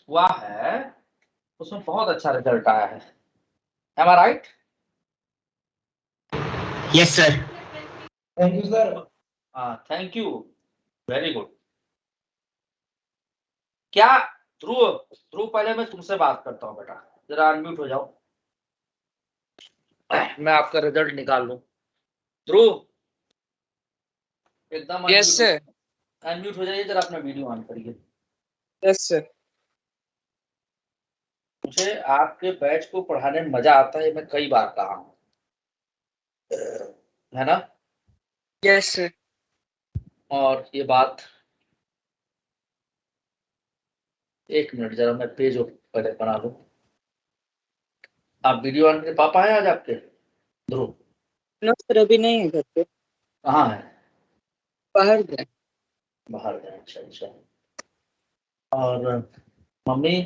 हुआ है उसमें बहुत अच्छा रिजल्ट आया है। Am I right? Yes sir. Thank you sir. हाँ, थैंक यू, वेरी गुड। क्या ध्रुव, ध्रुव पहले मैं तुमसे बात करता हूँ बेटा, जरा अनम्यूट हो जाओ, मैं आपका रिजल्ट निकाल लूं। ध्रुव एकदम यस सर। अनम्यूट हो जाइए, जरा अपना वीडियो ऑन करिए। Yes sir. मुझे आपके बैच को पढ़ाने में मजा आता है, मैं कई बार कहा हूँ, है ना? Yes sir. और ये बात, एक मिनट जरा मैं पेज पहले बना लूं। आप वीडियो ऑन, पापा है आज आपके? ध्रुव नो सर, अभी नहीं है घर पे, कहाँ है? बाहर गए। बाहर गए, अच्छा अच्छा। और मम्मी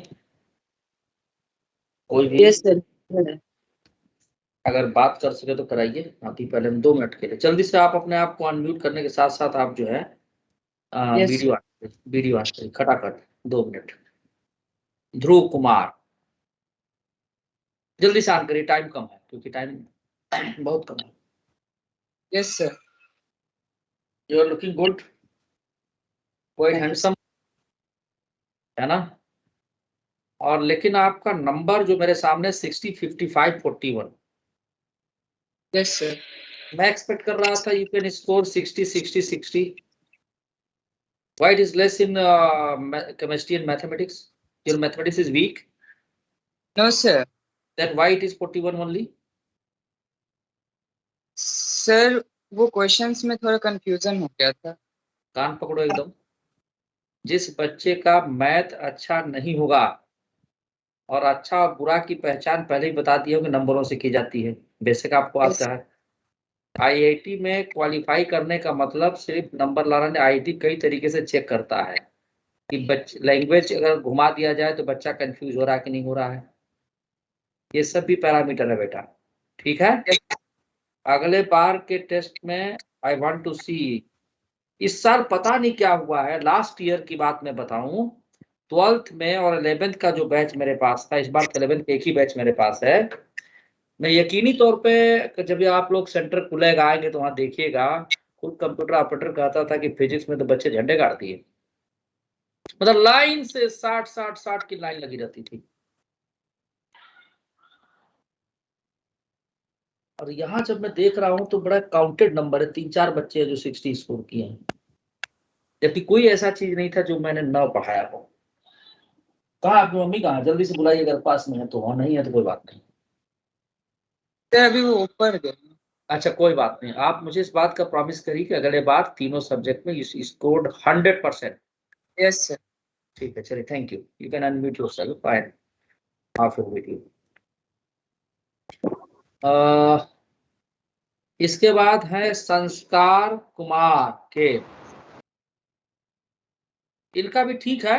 कोई भी यस सर। अगर बात कर सके तो कराइए। अभी पहले 2 मिनट के लिए जल्दी से आप अपने आप को अनम्यूट करने के साथ साथ आप जो है Yes, वीडियो ऑन करिए खटाखट 2 मिनट। ध्रुव कुमार जल्दी से ऑन करिए, टाइम कम है क्योंकि टाइम बहुत कम है। Yes sir. You are looking good, quite handsome, है ना? और लेकिन आपका नंबर जो मेरे सामने 60, 55, 41, यस सर। मैं एक्सपेक्ट कर रहा था you can score 60, 60, 60. Why it is less in chemistry and mathematics? Your mathematics is weak. No sir. Then why it is 41 only? Sir वो क्वेश्चंस में थोड़ा कंफ्यूजन हो गया था। कान पकड़ो एकदम। जिस बच्चे का मैथ अच्छा नहीं होगा, और अच्छा और बुरा की पहचान पहले ही बता दिया कि नंबरों से की जाती है, बेसिक आपको आता है। आईआईटी में क्वालिफाई करने का मतलब सिर्फ नंबर लाना नहीं, आईआईटी कई तरीके से चेक करता है कि बच्चे लैंग्वेज अगर घुमा दिया जाए तो बच्चा कंफ्यूज हो रहा है कि नहीं हो रहा है, ये सब भी पैरामीटर है बेटा, ठीक है? अगले बार के टेस्ट में आई वांट टू सी, इस साल पता नहीं क्या हुआ है, लास्ट ईयर की बात मैं बताऊं, 12th में और 11th का जो बैच मेरे पास था, इस बार 11th एक ही बैच मेरे पास है। मैं यकीनी तौर पे जब ये आप लोग सेंटर खुलेगा आएंगे तो वहां देखिएगा, खुद कंप्यूटर ऑपरेटर कहता था कि फिजिक्स में तो बच्चे झंडे गाड़ दिए, मतलब लाइन से 60 की लाइन लगी रहती थी। और यहाँ जब मैं देख रहा हूँ तो बड़ा काउंटेड नंबर है, 3-4 बच्चे हैं जो 60 स्कोर किए हैं, जबकि कोई ऐसा चीज नहीं था जो मैंने न पढ़ाया हो। कहाँ आपकी मम्मी, कहाँ? जल्दी से बुलाइए अगर पास में है तो, और नहीं है तो कोई बात नहीं। सर अभी वो ऊपर गए। अच्छा कोई बात नहीं, आप मुझे इस बात का प्रॉमिस करिए कि अगले बार तीनों सब्जेक्ट में स्कोर्ड 100%। Yes sir. ठीक है, चलिए, thank you, you can unmute yourself, fine, of your video. इसके बाद है संस्कार कुमार के, इनका भी ठीक है,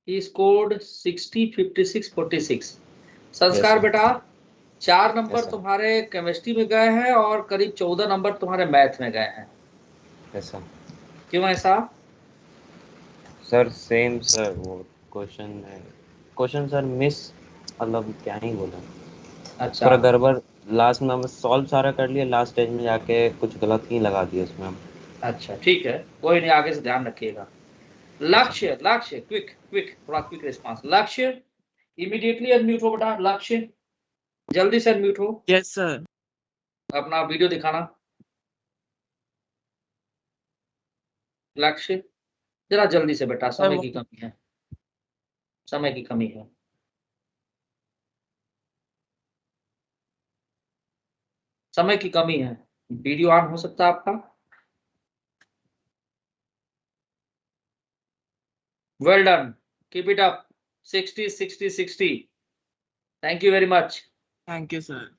ही स्कोर्ड 60, 56, 46। संस्कार Yes, बेटा 4 नंबर Yes, sir. तुम्हारे केमिस्ट्री में गए हैं और करीब 14 नंबर तुम्हारे मैथ में गए हैं, yes sir. क्यों ऐसा? सर सेम सर, वो क्वेश्चन है, क्वेश्चन सर मिस, मतलब क्या ही बोला, अच्छा थोड़ा गड़बड़, लास्ट में हम सॉल्व सारा कर लिए, लास्ट स्टेज में जाके कुछ गलत ही लगा दिया उसमें हम। अच्छा ठीक है, कोई नहीं, आगे से ध्यान रखिएगा। लक्ष्य, लक्ष्य क्विक क्विक, थोड़ा क्विक रिस्पांस। लक्ष्य इमीडिएटली अनम्यूट हो बेटा, लक्ष्य जल्दी से अनम्यूट हो। Yes sir. अपना वीडियो दिखाना। लक्ष्य जरा जल्दी से बेटा, समय की कमी है, समय की कमी है। समय की कमी है, वीडियो ऑन हो सकता है आपका? Well done, keep it up, 60, 60, 60, thank you very much. Thank you sir.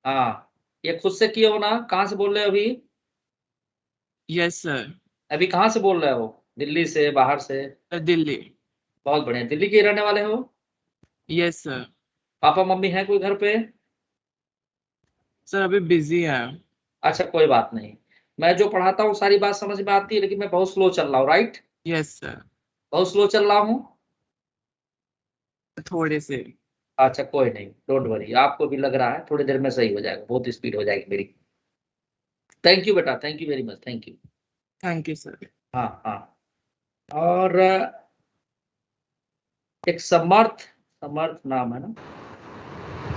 हाँ, ये खुद से किए हो ना? कहाँ से बोल रहे हो अभी? Yes sir. अभी कहाँ से बोल रहे हो? दिल्ली से, बाहर से? दिल्ली। बहुत बढ़िया, दिल्ली के रहने वाले हो? Yes sir. पापा मम्मी है कोई घर पे? सर अभी बिजी है। अच्छा कोई बात नहीं, मैं जो पढ़ाता हूँ सारी बात समझ में आती है, लेकिन मैं बहुत स्लो चल रहा हूँ, राइट? Yes sir. बहुत स्लो चल रहा हूँ। थोड़े से। अच्छा कोई नहीं, डोंट वरी, आपको भी लग रहा है थोड़ी देर में सही हो जाएगा, बहुत स्पीड हो जाएगी मेरी। थैंक यू बेटा, thank you very much, thank you. Thank you sir. हाँ हाँ। और एक समर्थ, समर्थ नाम है ना,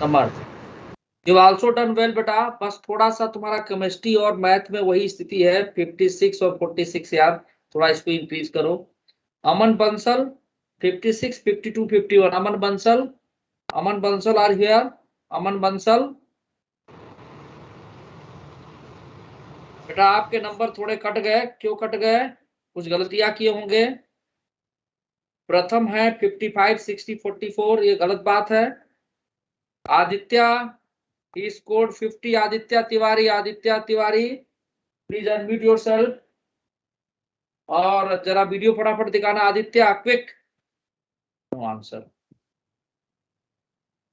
समर्थ, यू आल्सो डन वेल बेटा। बस थोड़ा सा तुम्हारा केमिस्ट्री और मैथ में वही स्थिति है, 56 और 46 यार, थोड़ा इसको इंक्रीज करो। अमन बंसल 56, 52, 51। अमन बंसल, अमन बंसल आर हियर? अमन बंसल बेटा, आपके नंबर थोड़े कट गए, क्यों कट गए? कुछ गलतियां किए होंगे। प्रथम है 55, 60, 44, ये गलत बात है। Aditya, he scored 50, Aditya Tiwari, Aditya Tiwari please unmute yourself और जरा वीडियो फटाफट दिखाना Aditya, quick. No answer.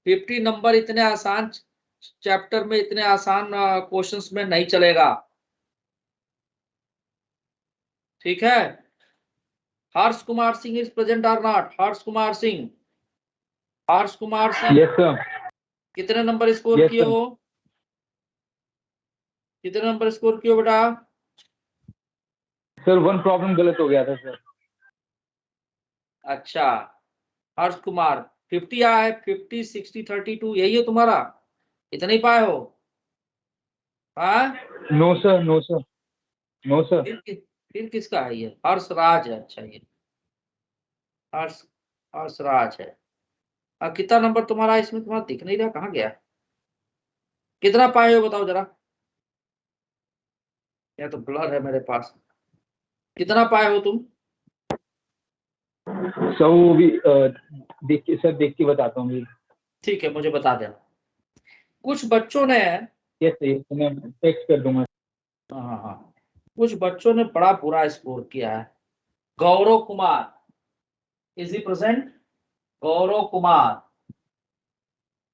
50 number इतने आसान चैप्टर में, इतने आसान क्वेश्चंस में नहीं चलेगा, ठीक है। हर्ष कुमार सिंह इज प्रेजेंट और not? Harsh Kumar Singh, Harsh Kumar Singh, yes sir. कितने नंबर स्कोर Yes, किए sir. हो? कितने नंबर स्कोर किए हो बेटा? सर वन प्रॉब्लम गलत हो गया था सर। अच्छा, हर्ष कुमार 50 आया है, 50, 60, 32 यही है तुम्हारा? इतना ही पाए हो? हाँ, no sir, no sir, no sir. फिर किसका है ये? हर्ष राज है, अच्छा ये हर्ष, हर्ष राज है। कितना नंबर तुम्हारा इसमें? तुम्हारा दिख नहीं रहा, कहाँ गया? कितना पाए हो बताओ जरा, या तो ब्लर है मेरे पास। कितना पाए हो तुम? सर वो भी देख के, सर देख के बताता हूँ भी। ठीक है, मुझे बता देना। कुछ बच्चों ने, यस सर, तो मैं टेक्स्ट कर दूंगा। हाँ हाँ हाँ, कुछ बच्चों ने बड़ा बुरा स्कोर किया है। Gaurav Kumar, is he present? Gaurav Kumar,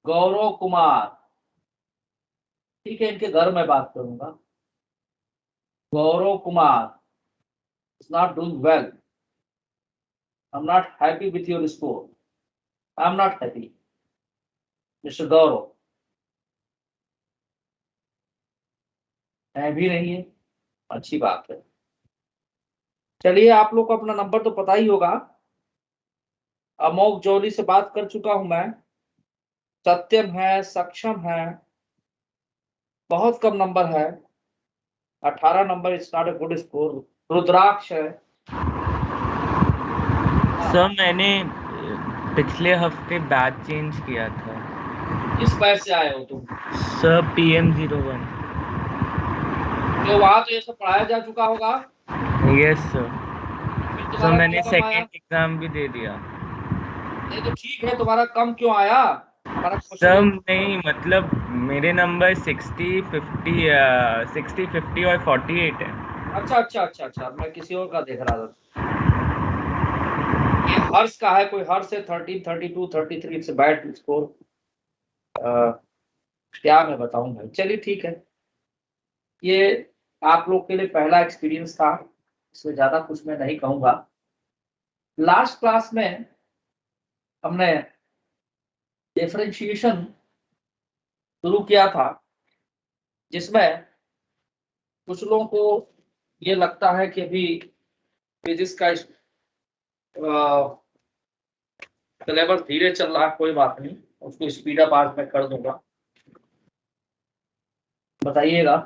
Gaurav Kumar, ठीक है, इनके घर में बात करूंगा। Gaurav Kumar is not doing well, I am not happy with your score, I am not happy mister Gaurav. है भी नहीं है, अच्छी बात है। चलिए, आप लोग को अपना नंबर तो पता ही होगा। अमोक जोली से बात कर चुका हूं मैं, सत्यम है, सक्षम है, बहुत कम नंबर है, 18 number, it's not a good score. Rudraksh है। सर मैंने पिछले हफ्ते बैच चेंज किया था। किस बैच से आए हो तुम? Sir PM01। जो वहां तो ये सब पढ़ाया जा चुका होगा। Yes sir. फिर सर तुम्हारा मैंने क्यों कम आया? सेकेंड एग्जाम भी दे दिया। नहीं तो ठीक है, तुम्हारा कम क्यों आया? तुम्हारा सर क्वेश्चन, नहीं, मतलब मेरे नंबर 60, 50, 60, 50 और 48 है। अच्छा अच्छा अच्छा अच्छा, मैं किसी और का देख रहा था। ये हर्ष का है, कोई हर्ष है 13, 32, 33, इट्स बैड स्कोर। क्या मैं बताऊं भाई, चलिए ठीक है। ये आप लोग के लिए पहला एक्सपीरियंस था, इसमें ज्यादा कुछ मैं नहीं कहूंगा। लास्ट क्लास में हमने डिफरेंशिएशन शुरू किया था, जिसमें कुछ लोगों को ये लगता है कि अभी फिजिक्स का सिलेबस धीरे चल रहा है, कोई बात नहीं, उसको स्पीड अप आज मैं कर दूंगा, बताइएगा।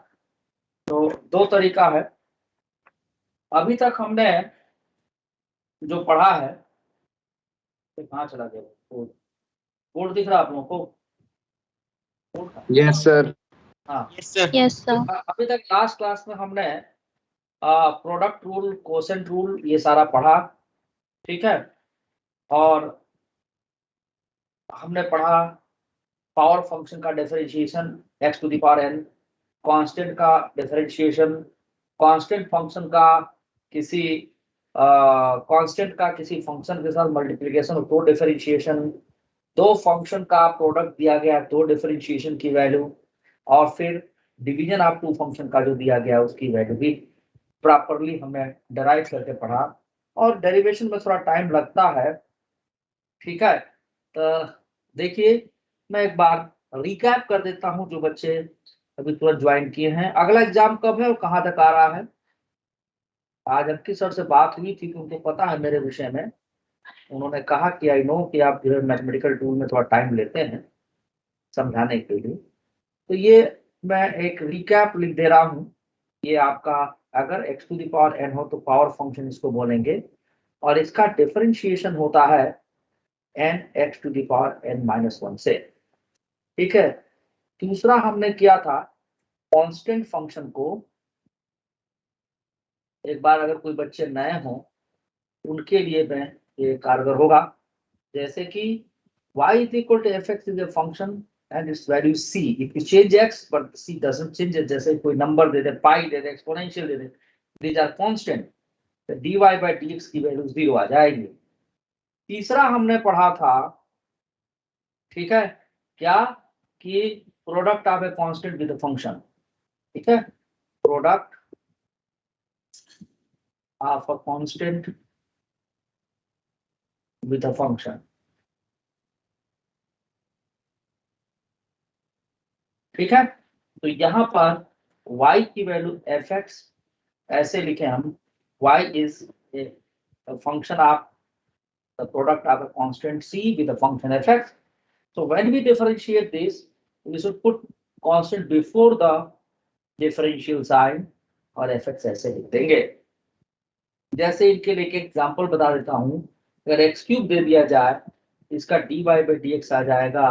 तो दो तरीका है। अभी तक हमने जो पढ़ा है, तो कहाँ चला गया बोर्ड? बोर्ड दिख रहा है आप लोगों को? बोर्ड कहाँ? Yes sir. हाँ, यस सर। अभी तक लास्ट क्लास में हमने प्रोडक्ट रूल, कोसेंट रूल, ये सारा पढ़ा, ठीक है। और हमने पढ़ा पावर फंक्शन का differentiation, x to the power n, constant का डिफरेंशिएशन, कांस्टेंट फंक्शन का किसी कांस्टेंट का किसी फंक्शन के साथ मल्टीप्लिकेशन और दो डिफरेंशिएशन, दो फंक्शन का प्रोडक्ट दिया गया, दो डिफरेंशिएशन की वैल्यू, और फिर डिवीजन ऑफ टू फंक्शन का जो दिया गया उसकी वैल्यू भी प्रॉपरली हमने डराइव करके पढ़ा। और डेरिवेशन में थोड़ा टाइम लगता है, ठीक है, तो देखिए मैं एक बार रिकैप कर देता हूं जो बच्चे अभी तुरंत ज्वाइन किए हैं। अगला एग्जाम कब है और कहाँ तक आ रहा है? आज अंकित सर से बात हुई थी कि उनको पता है मेरे विषय में। उन्होंने कहा कि आई नो कि आप जो है मैथमेटिकल टूल में थोड़ा टाइम लेते हैं समझाने के लिए। तो ये मैं एक रिकैप लिख दे रहा हूँ। ये आपका अगर x to the power n हो तो पावर फंक्शन इसको बोलेंगे, और इसका डिफरेंशिएशन होता है n x to the power n-1 से। ठीक है। दूसरा हमने किया था कांस्टेंट फंक्शन को। एक बार अगर कोई बच्चे नए हों उनके लिए मैं ये कारगर होगा। जैसे कि y is equal to fx is a function and its value c. If you change x but c doesn't change it, जैसे कोई number they they, pi they they, exponential they they, these are constant, तो dy by dx की value 0 आ जाएगी। तीसरा हमने पढ़ा था, ठीक है, क्या कि product of a constant with a function. ठीक है, product of a constant with a function. ठीक है, तो यहां पर y की वैल्यू fx ऐसे लिखे हम, y is a function of the product of a constant c with a function fx. So when we differentiate this, we should put constant before the differential sign और fx ऐसे लिख देंगे। जैसे इनके लिए एक एग्जांपल बता देता हूं। अगर एक्स क्यूब दे दिया जाए, इसका dy by dx आ जाएगा।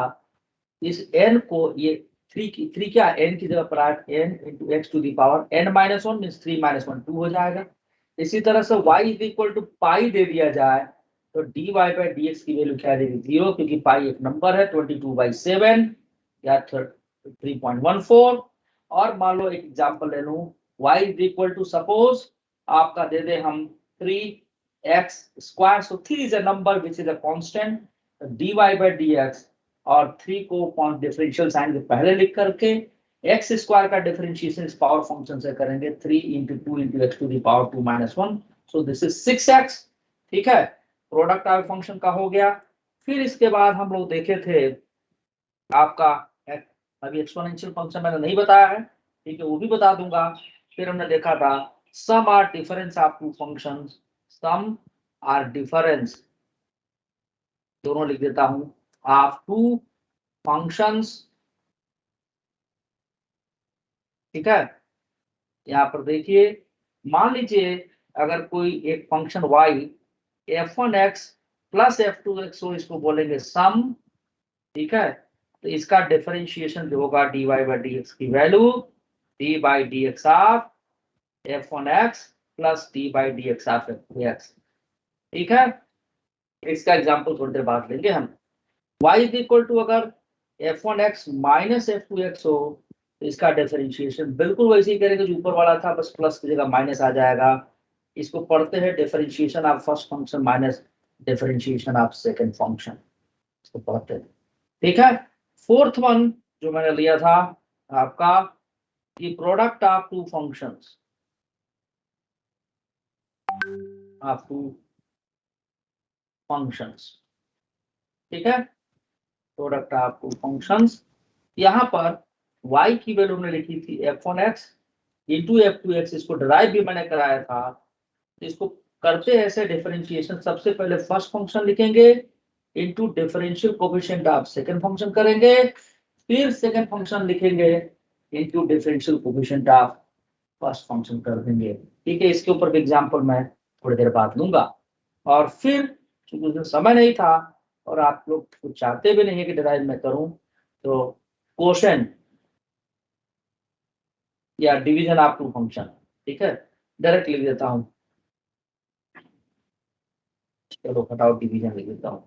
इस n को ये 3 क्या n की जगह पर n into x to the power n-1 means 3-1 2 हो जाएगा। इसी तरह से y इज इक्वल टू पाई दे दिया जाए तो dy by dx की वैल्यू क्या देगी? 0, क्योंकि पाई एक नंबर है। 22/7 या 3.14। और मान लो एक एग्जांपल ले लूं, y is equal to suppose आपका दे दे हम 3x²। So 3 is a number which is a constant. dy by dx और 3 को डिफरेंशियल साइन के पहले लिख करके x² का डिफरेंशिएशन इस पावर फंक्शन से करेंगे 3 into 2 into x to the power 2-1। So this is 6x। ठीक है, प्रोडक्ट ऑफ फंक्शन का हो गया। फिर इसके बाद हम लोग देखे थे आपका अभी एक्सपोनेंशियल फंक्शन मैंने नहीं बताया है, ठीक है, वो भी बता दूंगा। फिर हमने देखा था sum or difference of two functions. Sum or difference, दोनों लिख देता हूं, ऑफ टू फंक्शंस। ठीक है, यहाँ पर देखिए, मान लीजिए अगर कोई एक function y f1x plus f2x हो, इसको बोलेंगे सम। ठीक है, तो इसका डिफरेंशिएशन जो होगा dy by dx की value d by dx of f1x plus d by dx of f2x। ठीक है, इसका एग्जांपल थोड़ी देर बाद लेंगे हम। y इज इक्वल टू अगर f1x माइनस f2x हो तो इसका डिफरेंशिएशन बिल्कुल वैसे ही करेंगे जो ऊपर वाला था, बस प्लस की जगह माइनस आ जाएगा। इसको पढ़ते हैं differentiation of first function minus differentiation of second function, इसको पढ़ते हैं। ठीक है, फोर्थ वन जो मैंने लिया था आपका कि product of two functions, of two functions. ठीक है, प्रोडक्ट ऑफ टू फंक्शंस। यहाँ पर y की वैल्यू हमने लिखी थी f1x इंटू f2x, इसको डिराइव भी मैंने कराया था। इसको करते हैं ऐसे डिफरेंशिएशन, सबसे पहले फर्स्ट फंक्शन लिखेंगे into differential coefficient of second function करेंगे, फिर सेकंड फंक्शन लिखेंगे into differential coefficient of first function कर देंगे। ठीक है, इसके ऊपर भी एग्जांपल मैं थोड़ी देर बाद लूंगा। और फिर क्योंकि उसमें समय नहीं था और आप लोग कुछ चाहते भी नहीं है कि डिराइव मैं करूं, तो कोशेंट या डिवीजन ऑफ टू फंक्शन, ठीक है, डायरेक्ट लिख देता हूं। चलो फटाफट डिवीजन लिख देता हूं।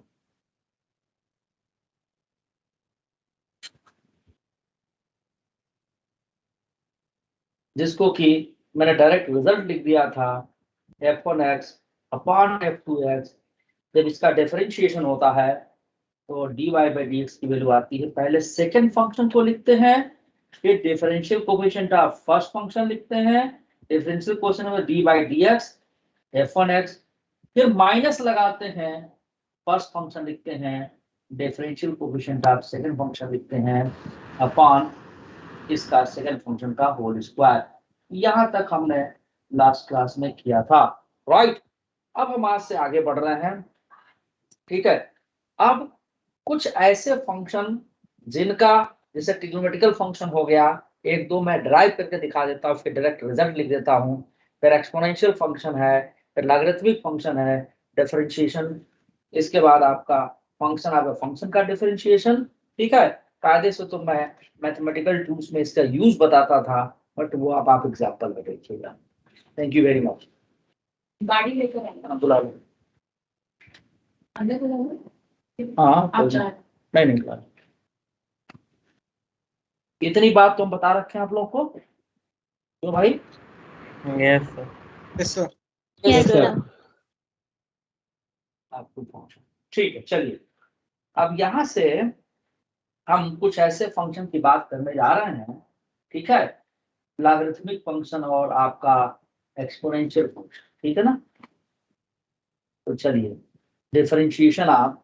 जिसको कि मैंने डायरेक्ट रिजल्ट लिख दिया था f1x अपॉन f2x। जब इसका डिफरेंशिएशन होता है तो dy by dx की वैल्यू आती है। पहले सेकंड फंक्शन को लिखते हैं, फिर differential coefficient of first function लिखते हैं, डिफरेंशियल कोएफिशिएंट में dy by dx f1x, फिर माइनस लगाते हैं, फर्स्ट फंक्शन लिखते हैं डिफरेंशियल कोफिशिएंट आप सेकंड फंक्शन लिखते हैं अपॉन इसका सेकंड फंक्शन का होल स्क्वायर। यहाँ तक हमने लास्ट क्लास में किया था, राइट। अब हम आज से आगे बढ़ रहे हैं, ठीक है। अब कुछ ऐसे फंक्शन जिनका जैसे ट्रिग्नोमेट्रिकल फंक्शन हो गया, एक दो मैं ड्राइव करके दिखा देता हूँ, फिर डायरेक्ट रिजल्ट लिख देता हूँ। फिर एक्सपोनेंशियल फंक्शन है, फिर लॉगरिथमिक फंक्शन है, डिफरेंशिएशन, इसके बाद आपका फंक्शन का डिफरेंशिएशन, ठीक है। कायदे से तो मैं मैथमेटिकल टूल्स में इसका यूज बताता था, बट वो अब आप एग्जाम्पल में देखिएगा। Thank you very much. गाड़ी लेकर आना बुला लो। अंदर को जाओगे? हाँ आप जा नहीं बुला। इतनी बात तो हम बता रखे हैं आप लोग को, तो भाई yes sir. Yes sir. Yes, sir. आपको फंक्शन, ठीक है। चलिए अब यहाँ से हम कुछ ऐसे फंक्शन की बात करने जा रहे हैं, ठीक है। लॉगरिथमिक फंक्शन और आपका एक्सपोनेंशियल फंक्शन, ठीक है ना। तो चलिए डिफरेंशिएशन आप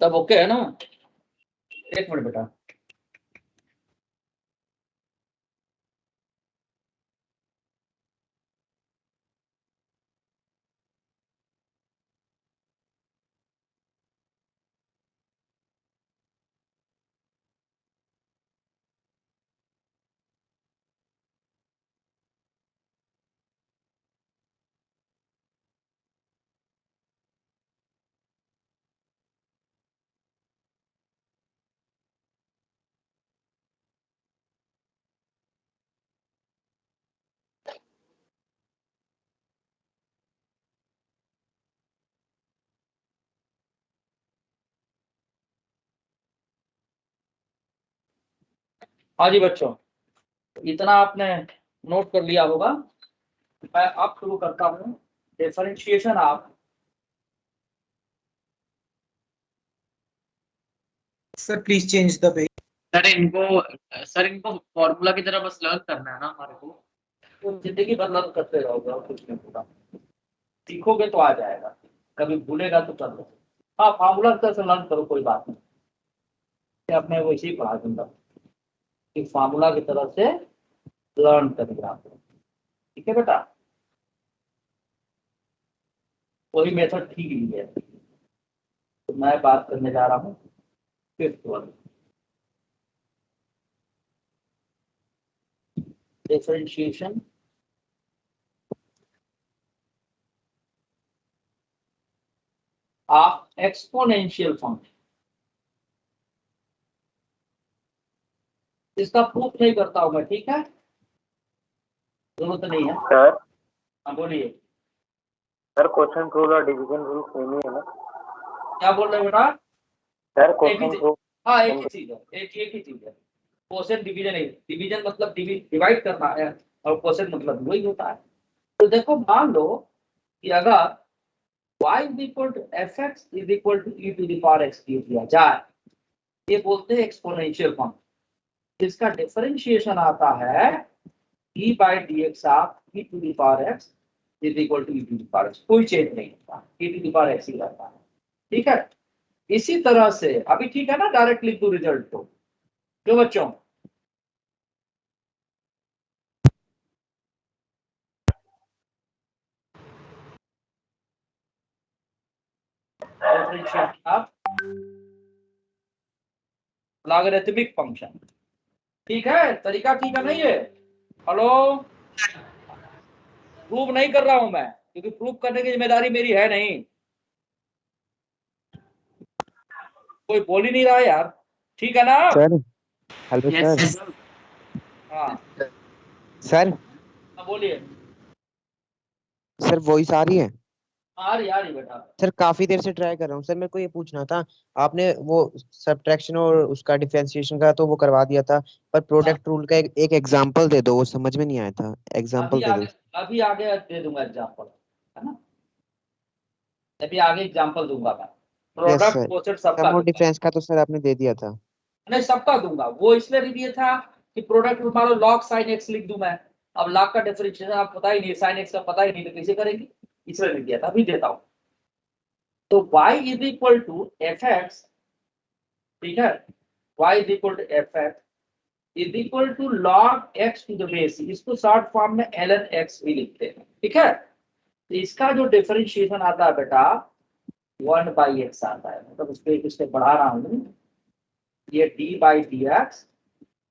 तब ओके है ना। एक मिनट बेटा, हाँ जी बच्चों, इतना आपने नोट कर लिया होगा। मैं अब शुरू करता हूँ डिफरेंशिएशन आप sir please change the page. Sir इनको फॉर्मूला की तरह बस लर्न करना है ना हमारे को। तो जिंदगी भर लर्न करते रहोगे और कुछ नहीं होगा। सीखोगे तो आ जाएगा, कभी भूलेगा तो कर लो। हाँ फार्मूला की तरह से लर्न करो, कोई बात नहीं। अब मैं वैसे ही पढ़ा दूंगा कि फार्मूला की तरह से लर्न करिए आप, ठीक है बेटा। वही मेथड ठीक ही है। तो मैं बात करने जा रहा हूँ fifth one, differentiation of exponential function. इसका प्रूफ नहीं करता हूं मैं, ठीक है, जरूरत नहीं है। सर हाँ बोलिए। सर क्वेश्चन रूल और डिवीजन रूल सेम ही है ना? क्या बोल रहे हो बेटा? सर एक ही क्वेश्चन चीज, रूल हाँ एक ही चीज है, एक ही चीज है। क्वोशिएंट डिवीजन है, डिवीजन मतलब डिवाइड करना है, और क्वोशिएंट मतलब वही होता है। तो देखो मान लो कि अगर y is equal to fx is equal to e to the power x दिया जाए, ये बोलते हैं एक्सपोनेंशियल फंक्शन। इसका डिफरेंशिएशन आता है e by dx of e to the power x is equal to e to the power x। कोई change नहीं होता, e to the power x ही रहता है, ठीक है। इसी तरह से अभी ठीक है ना, डायरेक्ट लिख दो रिजल्ट को, क्यों बच्चों? लॉगरिथमिक फंक्शन, ठीक है। तरीका ठीक है नहीं है? हेलो, प्रूव नहीं कर रहा हूं मैं, क्योंकि प्रूव करने की जिम्मेदारी मेरी है नहीं। कोई बोल ही नहीं रहा यार, ठीक है ना sir? Hello yes sir. Sir. हाँ सर बोलिए। सर वॉइस आ रही है? आ रही बेटा। सर काफी देर से ट्राई कर रहा हूँ सर। मेरे को ये पूछना था, आपने वो सब्ट्रैक्शन और उसका डिफरेंशिएशन का तो वो करवा दिया था, पर प्रोडक्ट रूल का एक एग्जांपल दे दो, वो समझ में नहीं आया था। एग्जांपल दे दो। अभी आगे दे दूंगा एग्जांपल, है ना। अभी आगे एग्जांपल दूंगा मैं। Yes product sir. क्वोशिएंट सम सबका और दूंगा, डिफरेंस का तो सर आपने दे दिया था। नहीं सबका दूंगा। वो इसलिए नहीं दिया था कि प्रोडक्ट मान लो log sin x लिख दूं मैं, अब log का डिफरेंशिएशन आप पता ही नहीं, sin x का पता ही नहीं, तो कैसे करेंगे? इसमें लिख दिया था, अभी देता हूं। तो y is equal to f x, ठीक है, y is equal to f x is equal to log x to the base, इसको शॉर्ट फॉर्म में ln x भी लिखते हैं, ठीक है। तो इसका जो डिफरेंशिएशन आता है बेटा 1/x आता है, मतलब उसको एक स्टेप बढ़ा रहा हूं, ये d/dx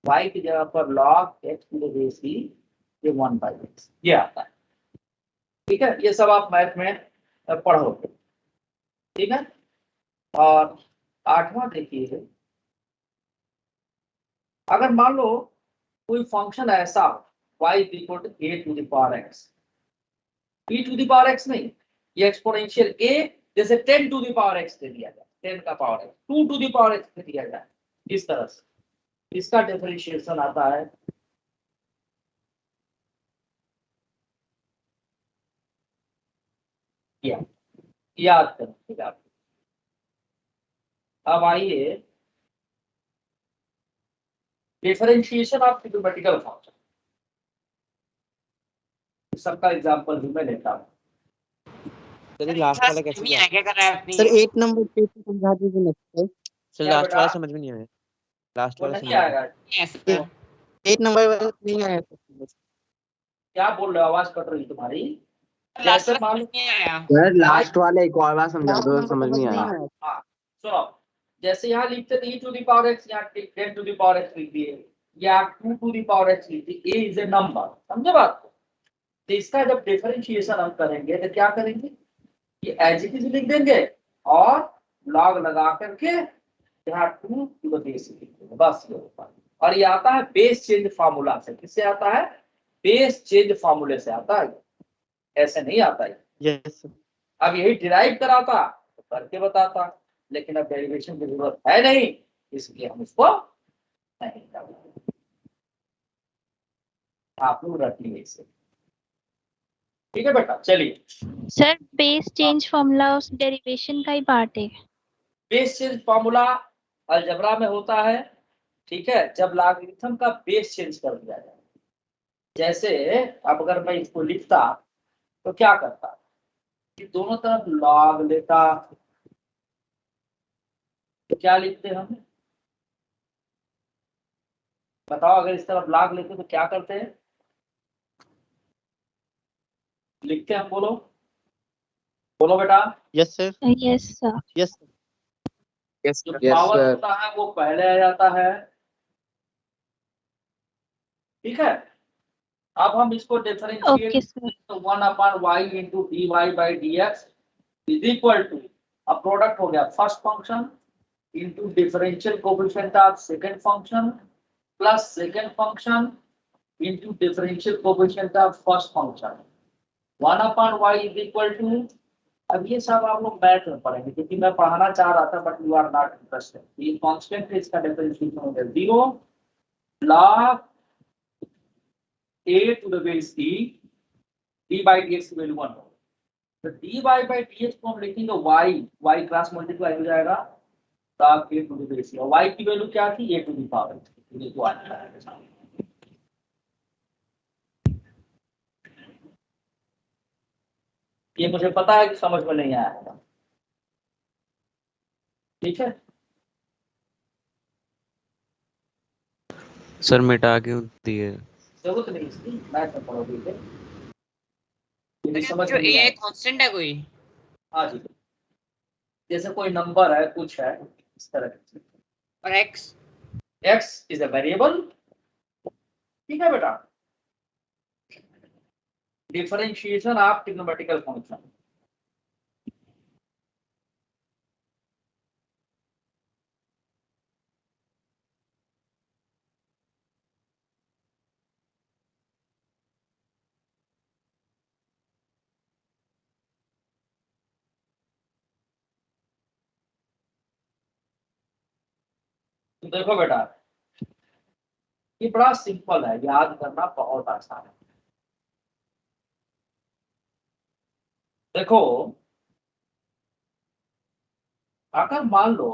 y की जगह पर log x to the base ही, ये 1/x ये आता है, ठीक है। ये सब आप मैथ में पढ़ोगे, ठीक है। और 8वां देखिए, अगर मान लो कोई फंक्शन ऐसा y is equal to a to the power x, b to the power x नहीं, ये एक्सपोनेंशियल a जैसे 10 टू द पावर x दे दिया जाए, 10 का power x 2 to the power x दे दिया जाए, इस तरह से इसका डिफरेंशिएशन आता है याद करिएगा आप। अब आइए डिफरेंशिएशन ऑफ ट्रिग्नोमेट्रिकल फंक्शन, सबका एग्जांपल भी मैं लेता हूं। सर लास्ट वाला कैसे नहीं आया, क्या कर रहा है अपनी? सर 8 नंबर पे समझा दीजिए नेक्स्ट। सर क्या लास्ट बेटा? वाला समझ में नहीं आया, लास्ट वो वाला नहीं समझ आएगा, ऐसे 8 नंबर वाला नहीं आया। क्या बोल रहे हो, आवाज कट रही तुम्हारी। जैसे मान लो नहीं आया। सर लास्ट वाला एक और बार समझा दो, समझ नहीं आया। हाँ सुनो, जैसे यहाँ लिखते थे e to the power x, यहाँ 10 टू द पावर x लिख दिए, या 2 टू द पावर x लिख दिए, a इज ए नंबर, समझे बात को। तो इसका जब डिफरेंशिएशन हम करेंगे तो क्या करेंगे, ये एज इट इज लिख देंगे और लॉग लगा करके यहाँ 2 टू द बेस लिख देंगे, बस ये होता है। और ये आता है बेस चेंज फार्मूला से, किससे आता है, बेस चेंज फार्मूले से आता है, ऐसे नहीं आता है। यस अब यही डिराइव कराता तो करके बताता, लेकिन अब डेरिवेशन की जरूरत है नहीं, इसलिए हम इसको नहीं करते। आप लोग रख लीजिए इसे, ठीक है बेटा। चलिए, सर बेस चेंज फॉर्मूला उस डेरिवेशन का ही पार्ट है। बेस चेंज फार्मूला अलजेब्रा में होता है, ठीक है, जब लॉगरिथम का बेस चेंज कर दिया जाए। जैसे अब अगर मैं इसको लिखता तो क्या करता कि दोनों तरफ लॉग लेता, तो क्या लिखते हम, बताओ, अगर इस तरफ लॉग लेते तो क्या करते हैं, लिखते हैं, बोलो बोलो बेटा। Yes sir, yes sir. Yes yes जो पावर होता है वो पहले आ जाता है, ठीक है। अब हम इसको डिफरेंशिएट, ओके सर। तो 1/y into dy by dx is equal to, अब प्रोडक्ट हो गया first function into differential coefficient of second function plus second function into differential coefficient of first function, 1/y is equal to. अब ये सब आप लोग math में पढ़ेंगे, क्योंकि मैं पढ़ाना चाह रहा था but you are not interested. ये कांस्टेंट है, इसका डिफरेंशिएशन हो गया 0 log a to the base e, d by dx की वैल्यू 1 हो, तो dy by dx को हम लिखेंगे y क्रॉस मल्टीप्लाई हो जाएगा log a to the base e, और y की वैल्यू क्या थी, a to the power, ये तो आता है। ये मुझे पता है कि समझ में नहीं आया, ठीक है। सर मिटा क्यों दिए? जरूरत नहीं इसकी, मैथ में पढ़ोगे इसे, यदि समझ जो में नहीं ए आया। कांस्टेंट है कोई? हाँ जी, जैसे कोई नंबर है, कुछ है इस तरह की, और x x is a variable, ठीक है बेटा। डिफरेंशिएशन ऑफ ट्रिग्नोमेट्रिकल फंक्शन, तो देखो बेटा, ये बड़ा सिंपल है, याद करना बहुत आसान है। देखो, अगर मान लो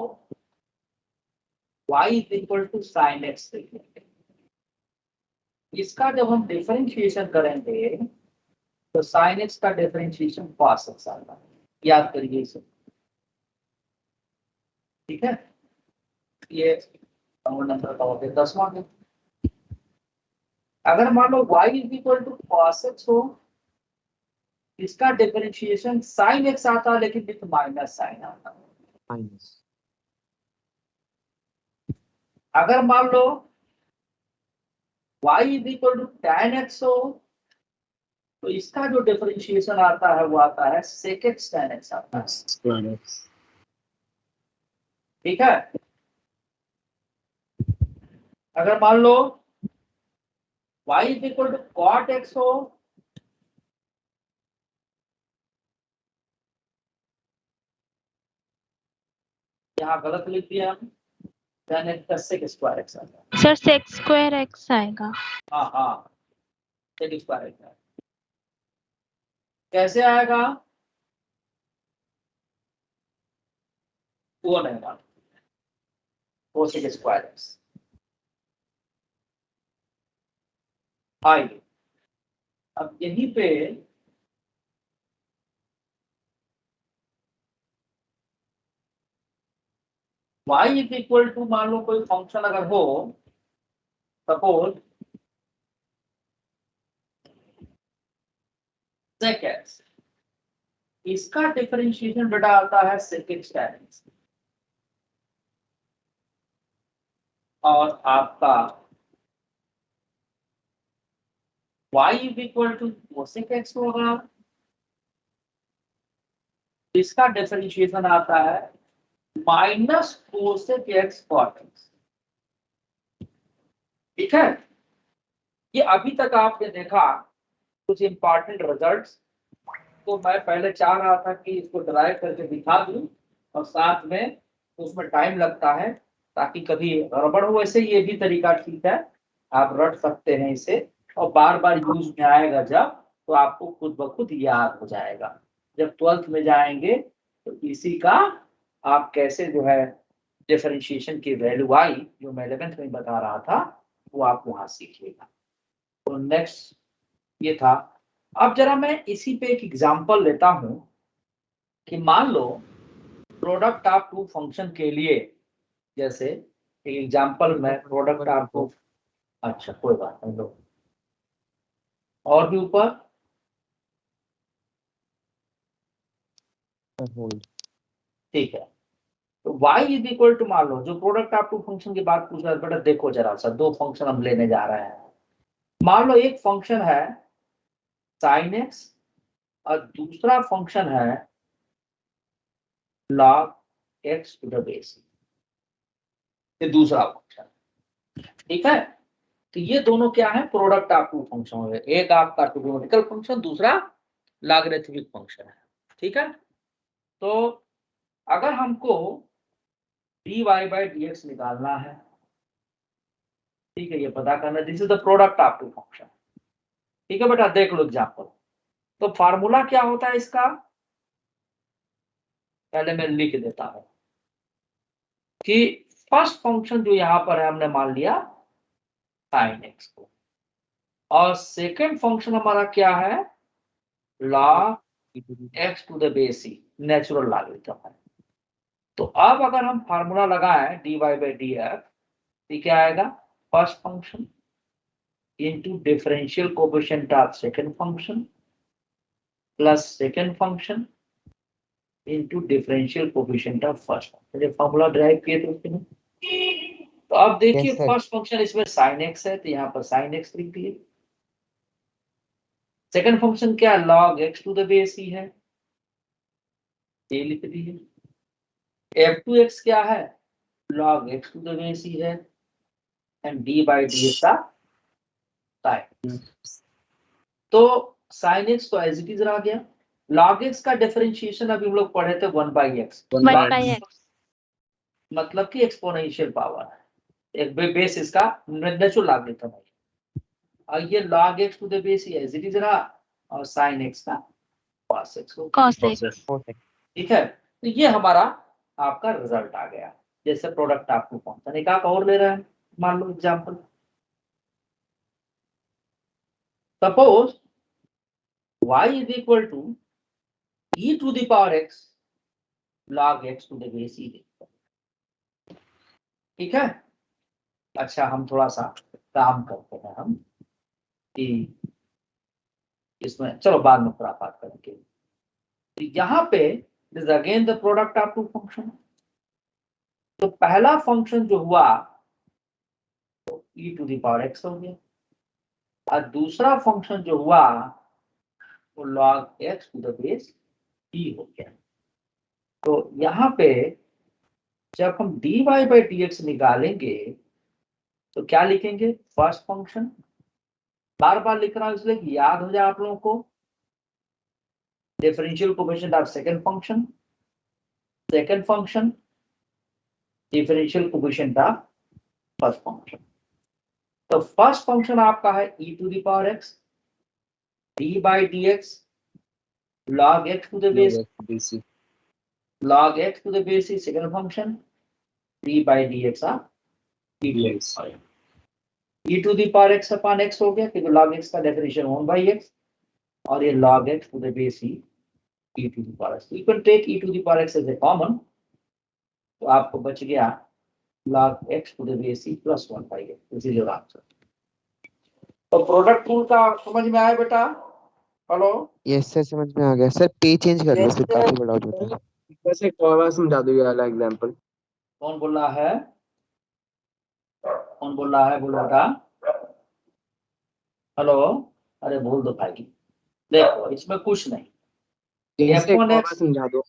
y is equal to sine x, इसका जब हम डिफरेंशिएशन करेंगे तो sin x का डिफरेंशिएशन cos x आता है, याद करिए इसे। ठीक है, ये नंबर का हो गया 10वां में। अगर मान लो y is equal to cos x हो, इसका डिफरेंशिएशन sin x आता है लेकिन विथ माइनस साइन आता है। माइनस अगर मान लो y is equal to tan x हो, तो इसका जो डिफरेंशिएशन आता है वो आता है sec x tan x आता है। ठीक है, अगर मान लो y is equal to cot x हो, यहाँ गलत लिख दिया हम, tan x का sec स्क्वायर x आता है। सर सेक स्क्वायर एक्स आएगा। हाँ हाँ, sec स्क्वायर x है। कैसे आएगा वो नहीं मालूम, वो sec स्क्वायर x। आइए अब यहीं पे y इज इक्वल टू मान लो कोई फंक्शन अगर हो, सपोज sec x, इसका डिफरेंशिएशन बेटा आता है sec x tan x, और आपका y is equal to cosec x होगा, इसका डिफरेंशिएशन आता है minus cosec x cot x। ठीक है, ये अभी तक आपने देखा कुछ इंपॉर्टेंट रिजल्ट्स, तो मैं पहले चाह रहा था कि इसको ड्राइव करके दिखा दूं और साथ में उसमें टाइम लगता है ताकि कभी गड़बड़ हो। वैसे ये भी तरीका ठीक है, आप रट सकते हैं इसे, और बार बार यूज में आएगा जब, तो आपको खुद ब खुद याद हो जाएगा। जब 12th में जाएंगे तो इसी का आप कैसे जो है डिफरेंशिएशन की वैल्यू आई, जो मैं 11th में बता रहा था, वो आप वहां सीखिएगा। तो नेक्स्ट ये था। अब जरा मैं इसी पे एक एग्जांपल लेता हूं कि मान लो प्रोडक्ट ऑफ टू फंक्शन के लिए, जैसे एग्जांपल में प्रोडक्ट ऑफ टू, अच्छा कोई बात नहीं लो, और भी ऊपर होल्ड ठीक है। तो y इज इक्वल टू मान लो जो प्रोडक्ट ऑफ टू फंक्शन की बात पूछ रहा है बेटा, देखो जरा सा, दो फंक्शन हम लेने जा रहे हैं। मान लो एक फंक्शन है sin x और दूसरा फंक्शन है log x to the base, ये दूसरा फंक्शन। ठीक है, तो ये दोनों क्या है, प्रोडक्ट ऑफ टू फंक्शन हो गए, एक आपका ट्रिग्नोमेट्रिकल फंक्शन, दूसरा लॉगरिथमिक फंक्शन है। ठीक है, तो अगर हमको dy बाई dx निकालना है, ठीक है, ये पता करना, this is the product of two function. ठीक है बेटा, देख लो एग्जांपल। तो फार्मूला क्या होता है इसका, पहले मैं लिख देता हूं कि फर्स्ट फंक्शन जो यहां पर है हमने मान लिया sin x को, और सेकंड फंक्शन हमारा क्या है, log x to the base c, natural logarithm है। तो अब अगर हम फार्मूला लगाएं dy बाई dx, तो क्या आएगा, first function into differential coefficient of second function plus second function into differential coefficient of first function। ये फॉर्मूला ड्राइव किए थे उसने। तो अब देखिए Yes, sir. फर्स्ट फंक्शन इसमें sin x है, तो यहाँ पर sin x लिख दिए। सेकंड फंक्शन क्या, log x to the base c है, ये लिख दिए। f2x क्या है, log x to the base c है, एंड d बाई dx का sin। तो sin x तो एज इट इज रह गया। log x का डिफरेंशिएशन अभी हम लोग पढ़े थे 1/x, 1/x। मतलब कि एक्सपोनेंशियल पावर है, एक बेस इसका नेचुरल लॉगरिथम है, और ये log x to the base as it is रहा, और sin x का cos x हो। cos x। ठीक है, तो ये हमारा आपका रिजल्ट आ गया। जैसे प्रोडक्ट आपको फंक्शन एक आप और ले रहे हैं, मान लो example, suppose y is equal to e to the power x log x to the base e। ठीक है। अच्छा हम थोड़ा सा काम करते हैं हम कि इसमें, चलो बाद में थोड़ा बात करेंगे। तो यहाँ पे is again the product of two function. तो पहला फंक्शन जो हुआ तो e to the power x हो गया, और दूसरा फंक्शन जो हुआ वो log x to the base e हो गया। तो यहाँ पे जब हम dy बाई dx निकालेंगे तो क्या लिखेंगे? फर्स्ट फंक्शन, बार बार लिख रहा हूं इसलिए कि याद हो जाए आप लोगों को, differential coefficient of second function, second function differential coefficient of first function. तो फर्स्ट फंक्शन आपका है e to the power x dy by dx log x to the base log x to the base is second function d by dx of e to the power x upon x हो गया, क्योंकि log x का definition 1 by x और ये log x to the base e to the power x। You can take e to the power x as a common, तो आपको बच गया log x to the base e plus 1 by x। This is your answer. तो product rule का समझ में आया बेटा? हेलो? यस सर, समझ में आ गया सर। पे चेंज कर लो, फिर काफी बड़ा हो जाता है। वैसे एक और बार समझा दो ये वाला एग्जांपल। कौन बोल रहा है? कौन बोल रहा है? बोलो बेटा। हेलो? अरे बोल दो भाई। देखो इसमें कुछ नहीं, f1x समझा दो।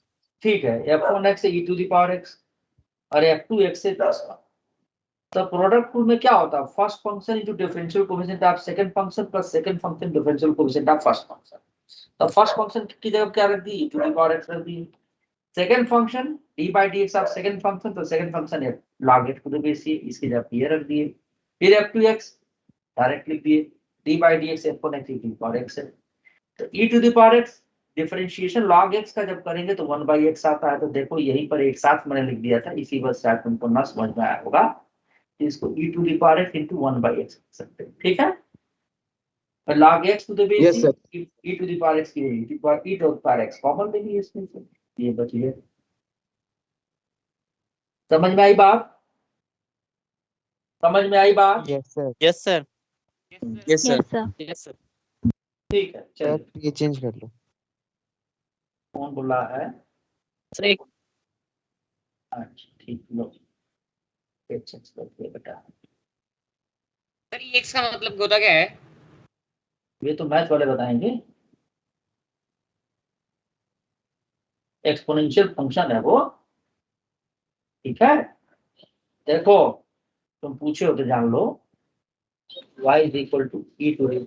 ठीक है, f1x से e to the power x और f2x से प्लस 1। तो प्रोडक्ट रूल में क्या होता है? First function into differential coefficient of second function plus second function differential coefficient of first function. तो फर्स्ट फंक्शन की जगह क्या रख दी? e to the power x रख दी। Second function d by dx of second function, तो second function है log x to the base c, इसकी जगह ये रख दिए। फिर f2x डायरेक्ट लिख दिए, d by dx f1x e to the power x है। तो e to the power x differentiation log x का जब करेंगे तो 1 by x आता है। तो देखो यहीं पर एक साथ मैंने लिख दिया था, इसी वजह से तुमको ना समझ में आया होगा। इसको e to the power x into 1 by x लिख सकते हैं। ठीक है। और log x to the base e to the power x की e to the power x common ले लिए इसमें से, ये बच गया। समझ में आई बात? समझ में आई बात? Yes sir. Yes sir. Yes, sir. Yes sir. ठीक है, सर चलिए। ये चेंज कर लो। कौन बोल रहा है? सर एक अच्छा ठीक, लो ये चेंज कर दिया बेटा। सर ये x का मतलब होता क्या है? ये तो मैथ वाले बताएंगे। एक्सपोनेंशियल फंक्शन है वो। ठीक है। देखो तुम पूछे हो तो जान लो, y is equal to e to the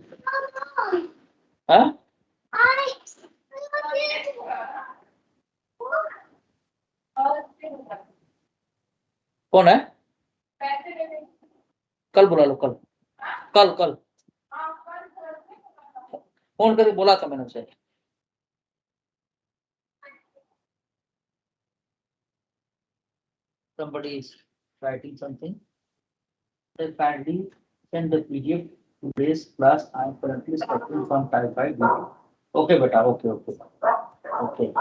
कौन है? कल बुला लो, कल कल कल फोन करके बोला था मैंने उसे। Somebody is writing something. They kindly send the PDF to this class. I am currently suffering from typhoid. Okay, beta. Okay, okay, okay.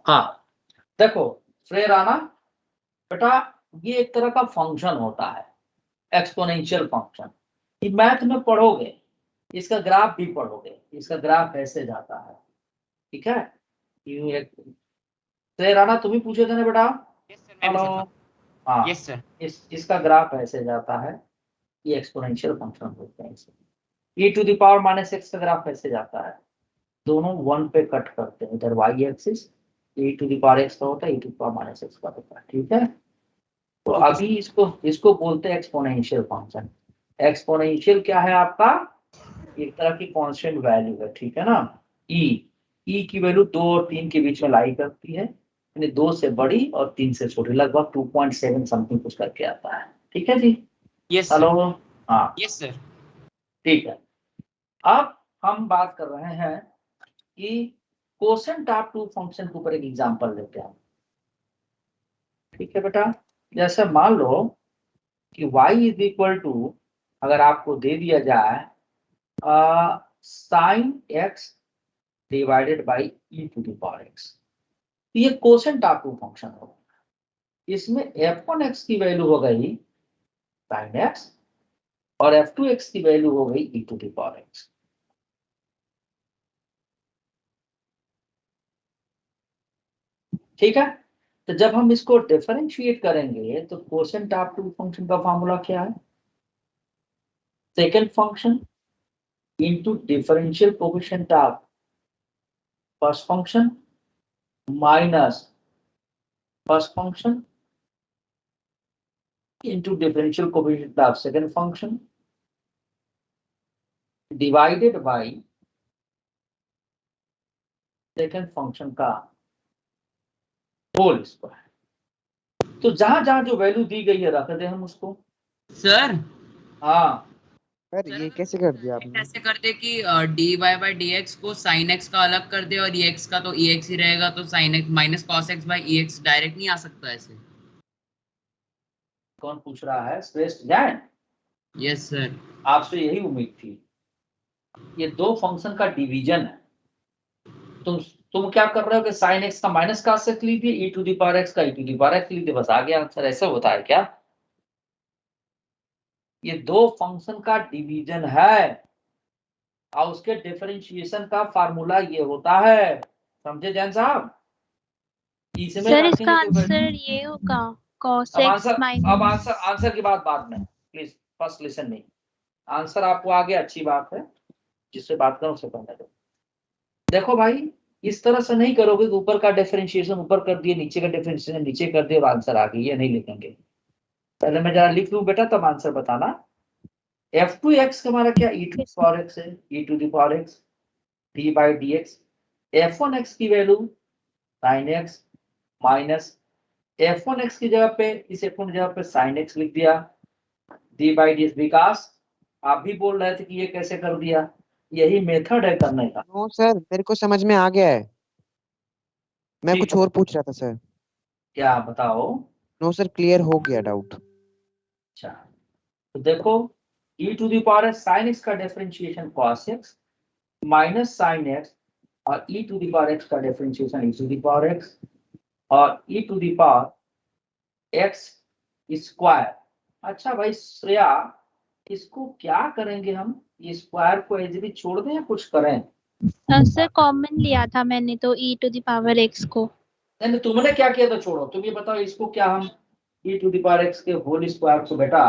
हाँ देखो फ्रेर आना बेटा, ये एक तरह का फंक्शन होता है, एक्सपोनेंशियल फंक्शन। ये मैथ में पढ़ोगे, इसका ग्राफ भी पढ़ोगे। इसका ग्राफ ऐसे जाता है। ठीक है। यूं एक फ्रेर आना तुम ही पूछे थे ना बेटा? यस सर मैं हेलो? पूछा था। हाँ, यस सर। इसका ग्राफ ऐसे जाता है। ये एक्सपोनेंशियल फंक्शन होते हैं इसे। e to the power minus x का ग्राफ ऐसे जाता है, दोनों 1 पे कट करते हैं। इधर y axis e to the power x का होता है, e to the power minus x का होता है। ठीक है। तो अभी इसको बोलते हैं एक्सपोनेंशियल फंक्शन। एक्सपोनेंशियल क्या है आपका? एक तरह की कांस्टेंट वैल्यू है। ठीक है ना। e की वैल्यू 2 और 3 के बीच में लाई करती है, यानी 2 से बड़ी और 3 से छोटी, लगभग 2.7 समथिंग कुछ करके आता है। ठीक है जी। Yes hello? हाँ यस सर। ठीक है। अब हम बात कर रहे हैं कि कोसेंट ऑफ टू फंक्शन के ऊपर एक एग्जांपल लेते हैं। ठीक है बेटा। जैसे मान लो कि y इज इक्वल टू, अगर आपको दे दिया जाए sine x divided by e to the power x, ये कोसेंट ऑफ फंक्शन होगा। इसमें f1x की वैल्यू हो गई साइन एक्स और f2x की वैल्यू हो गई ई टू द पावर एक्स। ठीक है, तो जब हम इसको डिफरेंशिएट करेंगे तो कोसेंट ऑफ टू फंक्शन का फॉर्मूला क्या है? Second function into differential coefficient of first function minus first function into differential coefficient of second function divided by second function का होल स्क्वायर। तो जहां जहां जो वैल्यू दी गई है रख दे हम उसको। सर हाँ सर ये कैसे कर दिया आपने? ऐसे कर दे कि dy बाई dx को sin x का अलग कर दे और ex का तो ex ही रहेगा, तो sin x minus cos x by ex direct नहीं आ सकता ऐसे? कौन पूछ रहा है? श्रेष्ठ ज्ञान। Yes sir. आपसे यही उम्मीद थी। ये दो फंक्शन का डिवीजन है। तुम क्या कर रहे हो कि साइन एक्स का माइनस का से लीजिए, ई टू दी पावर एक्स का ई टू दी पावर एक्स लीजिए, बस आ गया आंसर। ऐसा होता है क्या? ये दो फंक्शन का डिवीजन है और उसके डिफरेंशिएशन का फार्मूला ये होता है। समझे जैन साहब? इसमें सर रखेंगे इसका तो आंसर ये होगा cos अब x आंसर, अब माइनस। आंसर की बात बाद में, प्लीज फर्स्ट लिसन नहीं। आंसर आपको आ गया, अच्छी बात है। जिससे बात करो उससे पहले दो। देखो भाई, इस तरह से नहीं करोगे कि ऊपर का डिफरेंशिएशन ऊपर कर दिए, नीचे का डिफरेंशिएशन नीचे कर दिए और आंसर आ गई। ये नहीं लिखेंगे। पहले मैं जरा लिख लूं बेटा, तब आंसर बताना। f2x हमारा क्या e to the power x है, e to the power x d by dx। f1x की value sin x minus f1x की जगह पे, इस f1 की जगह पे sin x लिख दिया, d बाई dx। विकास आप भी बोल रहे थे कि ये कैसे कर दिया, यही मेथड है करने का। नो सर मेरे को समझ में आ गया है, मैं ठीक कुछ है। और पूछ रहा था सर। क्या बताओ? नो सर क्लियर हो गया डाउट। अच्छा, तो देखो e to the power sin x का differentiation cos x minus sin x और e to the power x का differentiation e to the power x और e to the power x square. अच्छा भाई श्रेया, इसको क्या करेंगे हम? इस स्क्वायर को एज भी छोड़ दें या कुछ करें? सर कॉमन लिया था मैंने तो e to the power x को। नहीं, तुमने क्या किया तो छोड़ो। तुम ये बताओ, इसको क्या हम e to the power x के होल स्क्वायर को बेटा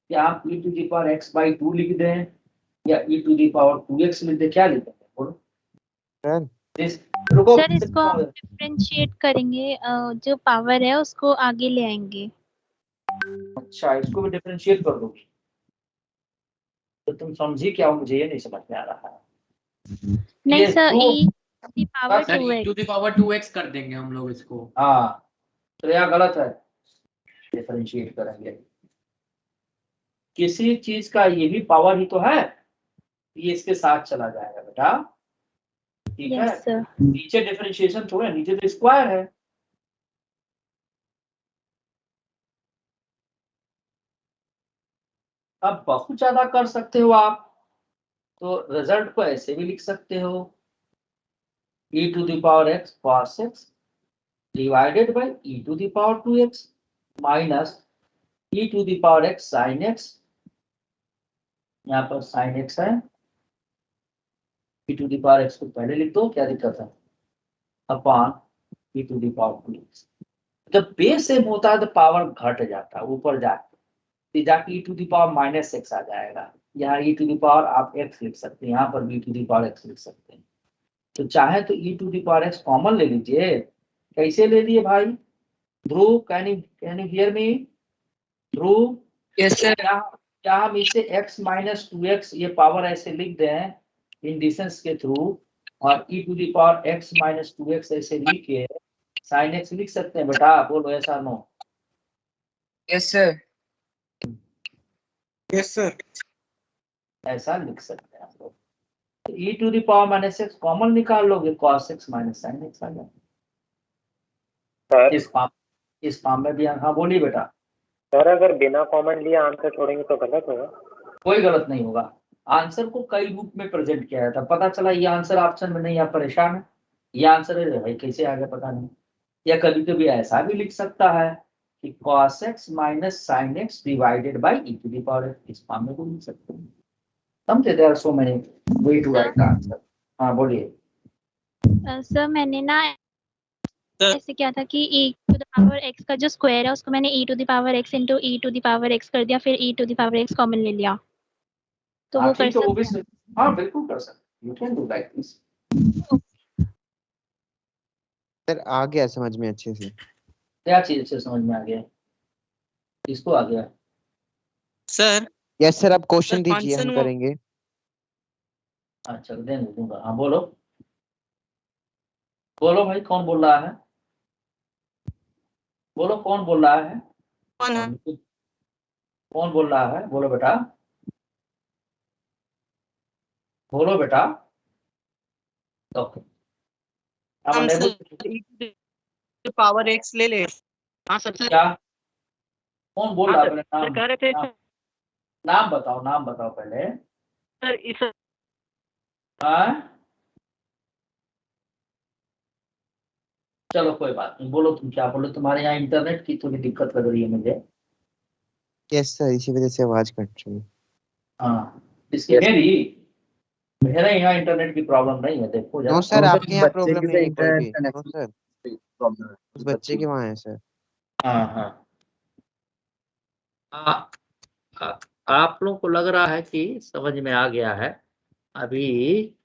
क्या हम e to the power x by 2 लिख दें या e to the power 2x लिख दें? क्या लिख दें? बोलो। रुको, सर इसको हम डिफरेंशिएट करेंगे, जो पावर है उसको आगे ले आएंगे। अच्छा, इसको भी डिफरेंशिएट कर दोगी तो तुम समझी क्या हो? मुझे ये नहीं समझ में आ रहा है। नहीं ये सर, दो- e to the power sir e 2x। To the power 2x कर देंगे हम लोग इसको। हाँ, तो यह गलत है। डिफरेंशिएट करेंगे, किसी चीज का ये भी पावर ही तो है, ये इसके साथ चला जाएगा बेटा। ठीक है, यस सर। नीचे डिफरेंशिएशन छोड़े, नीचे तो स्क्वायर है। अब बहुत ज्यादा कर सकते हो आप, तो रिजल्ट को ऐसे भी लिख सकते हो, e to the power x cos x divided by e to the power 2x minus e to the power x sin x। यहाँ पर sin x है, e to the power x को पहले लिख दो, क्या दिक्कत है, upon e to the power 2x। जब बेस सेम होता है तो पावर घट जाता है, ऊपर जाके जाके e to the power minus x आ जाएगा। यहाँ e टू द पावर आप x लिख सकते हैं, यहाँ पर भी e to the power x लिख सकते हैं। तो चाहे तो e to the power x common ले लीजिए। कैसे ले लिए भाई? Dhruv, can you hear me? Dhruv, yes sir. क्या हम इसे x माइनस 2x ये पावर ऐसे लिख दें इंडिसेंस के थ्रू, और e to the power x minus 2x ऐसे लिख के sin x लिख सकते हैं बेटा? बोलो ऐसा no? Yes sir. Yes sir. ऐसा लिख सकते हैं आप लोग। तो e to the power minus x common निकाल लोगे, cos x minus sin x आ जाएगा। सर इस इस फॉर्म में भी हाँ बोलिए बेटा। सर अगर बिना कॉमन लिए आंसर छोड़ेंगे तो गलत होगा? कोई गलत नहीं होगा। आंसर को कई रूप में प्रेजेंट किया जाता है, पता चला ये आंसर ऑप्शन में नहीं, आप परेशान है ये आंसर है भाई कैसे आ गया पता नहीं। या कभी कभी ऐसा भी लिख सकता है कि cos x minus sine x divided by e to the power x, इस फॉर्म में भी लिख सकते हैं। समझे? There are so many way to write the answer. हाँ बोलिए। सर मैंने ना ऐसे किया था कि e to the power x का जो स्क्वायर है उसको मैंने e to the power x into e to the power x कर दिया, फिर e to the power x common ले लिया, तो वो कर ठीक है, वो भी सकते हैं। हाँ बिल्कुल कर सकते, you can do like this. Sir आ गया समझ में अच्छे से। क्या चीज से समझ में आ गया? किसको आ गया? सर यस सर, अब क्वेश्चन सर, दीजिए, हम फंक्शन वो करेंगे। अच्छा देने दूंगा। हाँ बोलो बोलो भाई, कौन बोल रहा है? बोलो कौन बोल रहा है? कौन है? कौन बोल रहा है? बोलो बेटा, बोलो बेटा। ओके, अब हम unable sir e to the power x ले ले। हाँ सर सर। क्या? कौन बोल हाँ रहा है? सर, पहले सर नाम कह रहे थे नाम, नाम बताओ, नाम बताओ पहले। सर इस हाँ चलो कोई बात नहीं, बोलो तुम क्या बोलो। तुम्हारे यहाँ इंटरनेट की थोड़ी दिक्कत लग रही है मुझे। यस सर, इसी वजह से आवाज कट रही है। हाँ इसकी मेरी, मेरे यहाँ इंटरनेट की प्रॉब्लम नहीं है, देखो नो जरा। सर, आपके यहाँ प्रॉब्लम नहीं है कोई भी। नो सर, उस बच्चे के वहाँ है सर। हाँ हाँ आप लोगों को लग रहा है कि समझ में आ गया है, अभी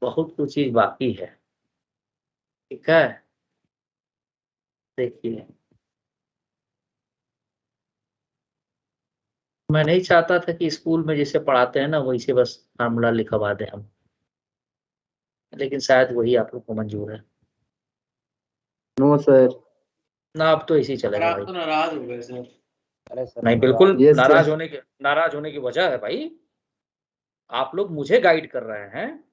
बहुत कुछ चीज बाकी है। ठीक है, देखिए मैं नहीं चाहता था कि स्कूल में जैसे पढ़ाते हैं ना वैसे बस फार्मूला लिखवा दें हम, लेकिन शायद वही आप लोग को मंजूर है नो सर। ना। अब तो इसी चलेगा भाई। तो नाराज हो गए सर। अरे सर नहीं बिल्कुल Yes, नाराज होने की वजह है भाई, आप लोग मुझे गाइड कर रहे हैं।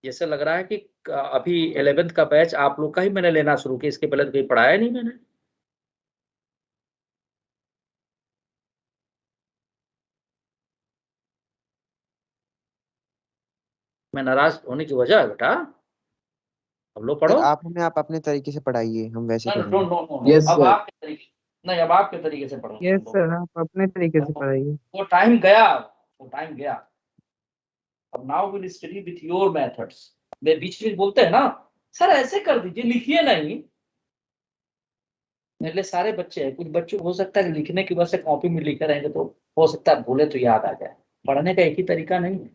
जैसे लग रहा है कि अभी 11th का बैच आप लोग का ही मैंने लेना शुरू किया, इसके पहले तो कहीं पढ़ाया नहीं मैंने। मैं नाराज होने की वजह है बेटा, अब लोग सर पढ़ो। आप अपने तरीके से पढ़ाइए, हम वैसे नो करेंगे। नो नो, Yes, अब sir. आपके तरीके, नहीं अब आपके तरीके से पढ़ो। यस सर, आप अपने तरीके से पढ़ाइए। वो टाइम गया, वो टाइम गया। अब now will study with your methods. वे बीच में बोलते हैं ना सर ऐसे कर दीजिए, लिखिए नहीं। मेरे लिए सारे बच्चे हैं, कुछ बच्चों को हो सकता है कि लिखने की वजह से कॉपी में लिखे रहेंगे तो हो सकता है भूले तो याद आ जाए। पढ़ने का एक ही तरीका नहीं है।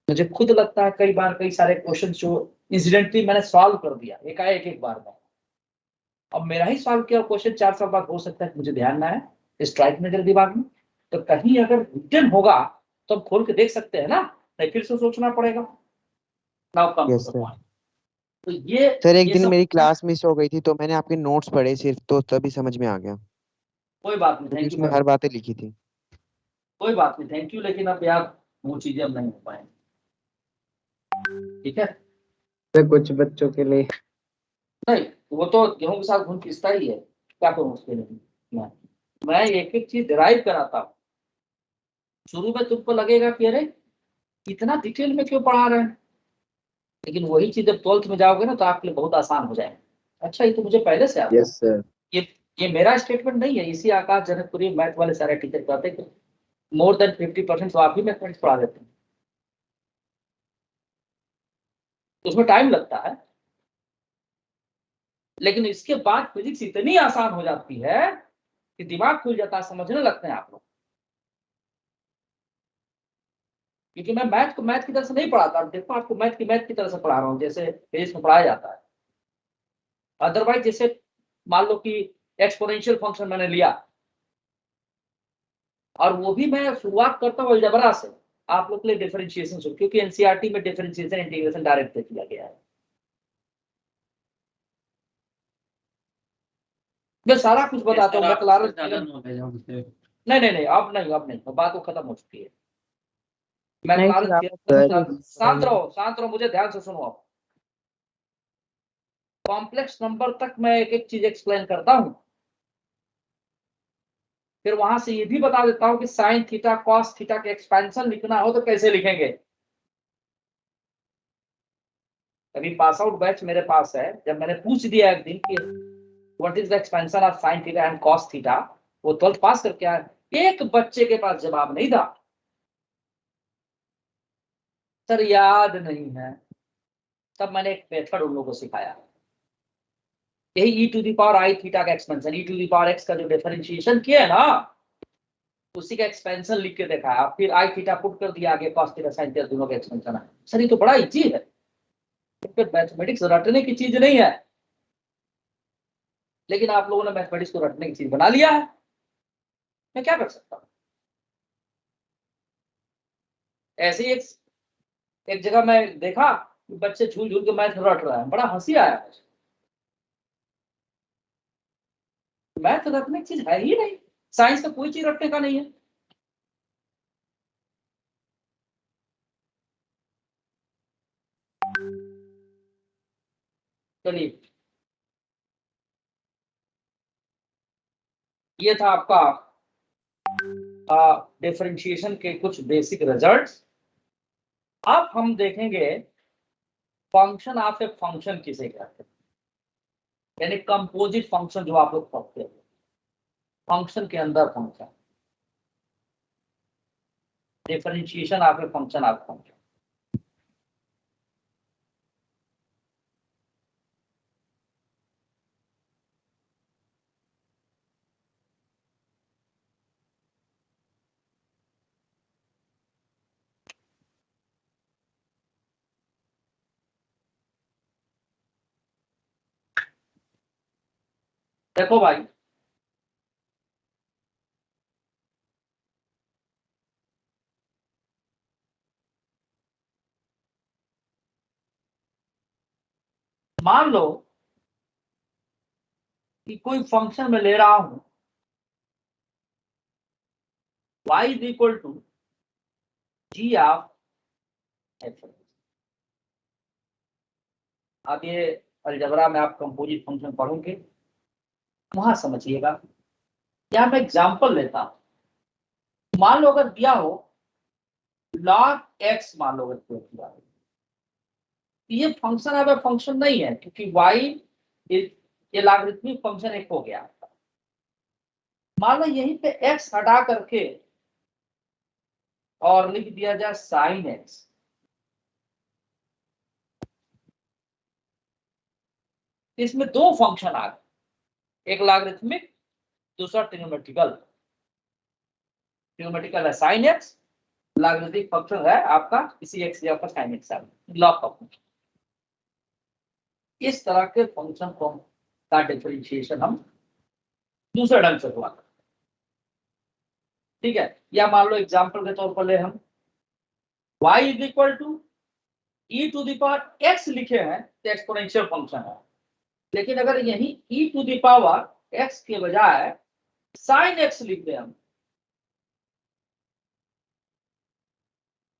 मुझे खुद लगता है कई बार कई सारे क्वेश्चन जो इंसिडेंटली मैंने सॉल्व कर दिया एक बार में। अब मेरा ही सॉल्व किया क्वेश्चन 4 साल बाद हो सकता है कि मुझे ध्यान ना आए, स्ट्राइक में मेरे दिमाग में, तो कहीं अगर रिटर्न होगा तो हम खोल के देख सकते हैं ना, नहीं फिर से सोचना पड़ेगा। Now come yes to the sir. Point. तो ये सर एक ये दिन सब मेरी क्लास मिस हो गई थी तो मैंने आपके नोट्स पढ़े सिर्फ, तो तभी समझ में आ गया, कोई बात नहीं, थैंक क्योंकि यू उसमें हर बातें लिखी थी। कोई बात नहीं, थैंक यू। लेकिन अब यार वो चीजें अब नहीं हो पाएंगी, ठीक है? सर कुछ बच्चों के लिए नहीं वो तो गेहूं के साथ घुन पिसता ही है, क्या करूं उसके लिए। मैं एक एक चीज डिराइव कराता हूँ। शुरू में तुमको लगेगा कि अरे इतना डिटेल में क्यों पढ़ा रहे हैं, लेकिन वही चीज जब 12th में जाओगे ना तो आपके लिए बहुत आसान हो जाएगा। अच्छा ये तो मुझे पहले से आता है। Yes sir. ये मेरा स्टेटमेंट नहीं है, इसी आकाश जनकपुरी मैथ वाले सारे टीचर कहते हैं कि मोर देन 50% तो आप ही मैथमेटिक्स पढ़ा देते हैं। उसमें टाइम लगता है, लेकिन इसके बाद फिजिक्स इतनी आसान हो जाती है कि दिमाग खुल जाता है, समझने लगते हैं आप लोग। क्योंकि मैं मैथ को मैथ की तरह से नहीं पढ़ाता, देखो आपको मैथ की तरह से पढ़ा रहा हूँ जैसे फिजिक्स में पढ़ाया जाता है। अदरवाइज जैसे मान लो कि एक्सपोनेंशियल फंक्शन मैंने लिया और वो भी मैं शुरुआत करता हूँ अलजेब्रा से, आप लोग के लिए डिफरेंशिएशन से, क्योंकि एनसीईआरटी में डिफरेंशिएशन इंटीग्रेशन डायरेक्ट किया गया है। मैं सारा कुछ बताता हूँ, मैं क्लारस नहीं अब नहीं, बात वो खत्म हो चुकी है। मैं नहीं क्लारस सर, आप सर शांत रहो मुझे ध्यान से सुनो। आप कॉम्प्लेक्स नंबर तक मैं एक एक चीज एक्सप्लेन करता हूं, फिर वहां से ये भी बता देता हूं कि साइन थीटा कॉस थीटा के एक्सपेंशन लिखना हो तो कैसे लिखेंगे। अभी पास आउट बैच मेरे पास है, जब मैंने पूछ दिया एक दिन कि what is the expansion of sine theta and cos theta, वो 12th पास करके आया, एक बच्चे के पास जवाब नहीं था, सर याद नहीं है। तब मैंने एक मेथड उन लोगों को सिखाया, यही e to the power i theta का expansion, e to the power x का जो डिफरेंशिएशन किया है ना, उसी का एक्सपेंशन लिख के दिखाया, फिर आई थीटा पुट कर दिया आगे, cos थीटा sin थीटा दोनों का एक्सपेंशन है। सर ये तो बड़ा इजी है, मैथमेटिक्स रटने की चीज नहीं है, लेकिन आप लोगों ने मैथमेटिक्स को रटने की चीज बना लिया है, मैं क्या कर सकता हूँ। ऐसे ही एक जगह मैं देखा कि बच्चे झूल झूल के मैथ रट रहे हैं, बड़ा हंसी आया। मैथ रटने की चीज है ही नहीं, साइंस का कोई चीज रटने का नहीं है। चलिए, ये था आपका डिफरेंशिएशन के कुछ बेसिक रिजल्ट्स। अब हम देखेंगे फंक्शन ऑफ ए फंक्शन किसे कहते हैं, यानी कंपोजिट फंक्शन जो आप लोग पढ़ते हैं, फंक्शन के अंदर function, differentiation of a function of function. देखो भाई, मान लो कि कोई फंक्शन में ले रहा हूं y is equal to g of f. अब ये अलजबरा में आप कंपोजिट फंक्शन पढ़ोगे, वहां समझिएगा। यहां मैं एग्जांपल लेता हूं, मान लो अगर दिया हो log x, मान लो अगर दिया हो, ये फंक्शन अब फंक्शन नहीं है, क्योंकि y ये लॉगरिथमिक फंक्शन एक हो गया। मान लो यहीं पे x हटा करके और लिख दिया जाए साइन x, इसमें दो फंक्शन आ गए, एक लॉगरिथमिक, दूसरा ट्रिग्नोमेट्रिकल। ट्रिग्नोमेट्रिकल है साइन एक्स, लॉगरिथमिक फंक्शन है आपका इसी एक्स जगह पर साइन एक्स, लॉग का फंक्शन। इस तरह के फंक्शन का डिफरेंशिएशन हम दूसरे ढंग से हुआ करते हैं, ठीक है। या मान लो एग्जांपल के तौर पर ले हम y is equal to e to the power x लिखे हैं तो एक्सपोनेंशियल फंक्शन है, लेकिन अगर यही e to the power x के बजाय साइन x लिख दें हम,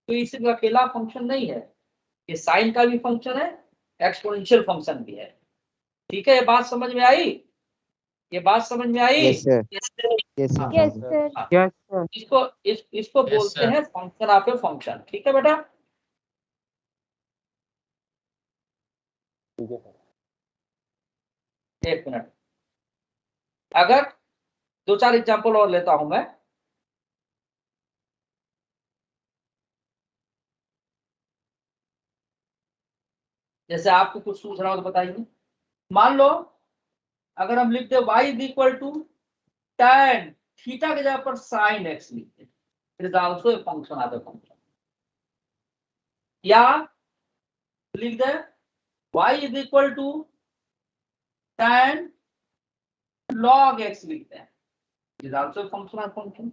तो इसका अकेला फंक्शन नहीं है, ये साइन का भी फंक्शन है, एक्सपोनेंशियल फंक्शन भी है। ठीक है, ये बात समझ में आई? ये बात समझ में आई? यस सर, यस हाँ। Sir, yes sir. इसको बोलते हैं फंक्शन ऑफ ए फंक्शन। ठीक है बेटा, एक मिनट, अगर दो चार एग्जांपल और लेता हूं मैं। जैसे आपको कुछ पूछ रहा हो तो बताइए। मान लो अगर हम लिखते y is equal to tan theta के जगह पर sin x लिखते, it is also a function of a function. या लिख दे y is equal to tan log x लिखते हैं, it is also a function of function.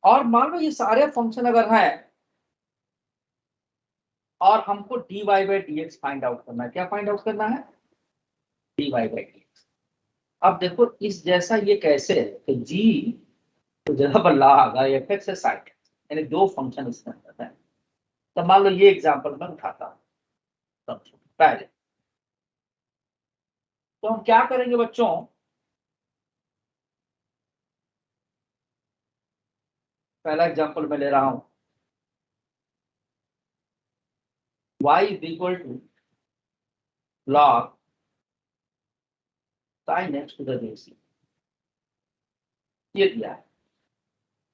और मान लो ये सारे फंक्शन अगर है और हमको dy by dx find out करना है, क्या फाइंड आउट करना है? dy by dx। अब देखो इस जैसा ये कैसे है, तो g तो जगह पर log और fx है sin, यानी दो फंक्शन इसमें है। तो मान लो ये एग्जांपल मैं उठाता हूं। पहले तो हम क्या करेंगे बच्चों, पहला एग्जांपल मैं ले रहा हूं, y is equal to log sin x to the base, ये दिया है।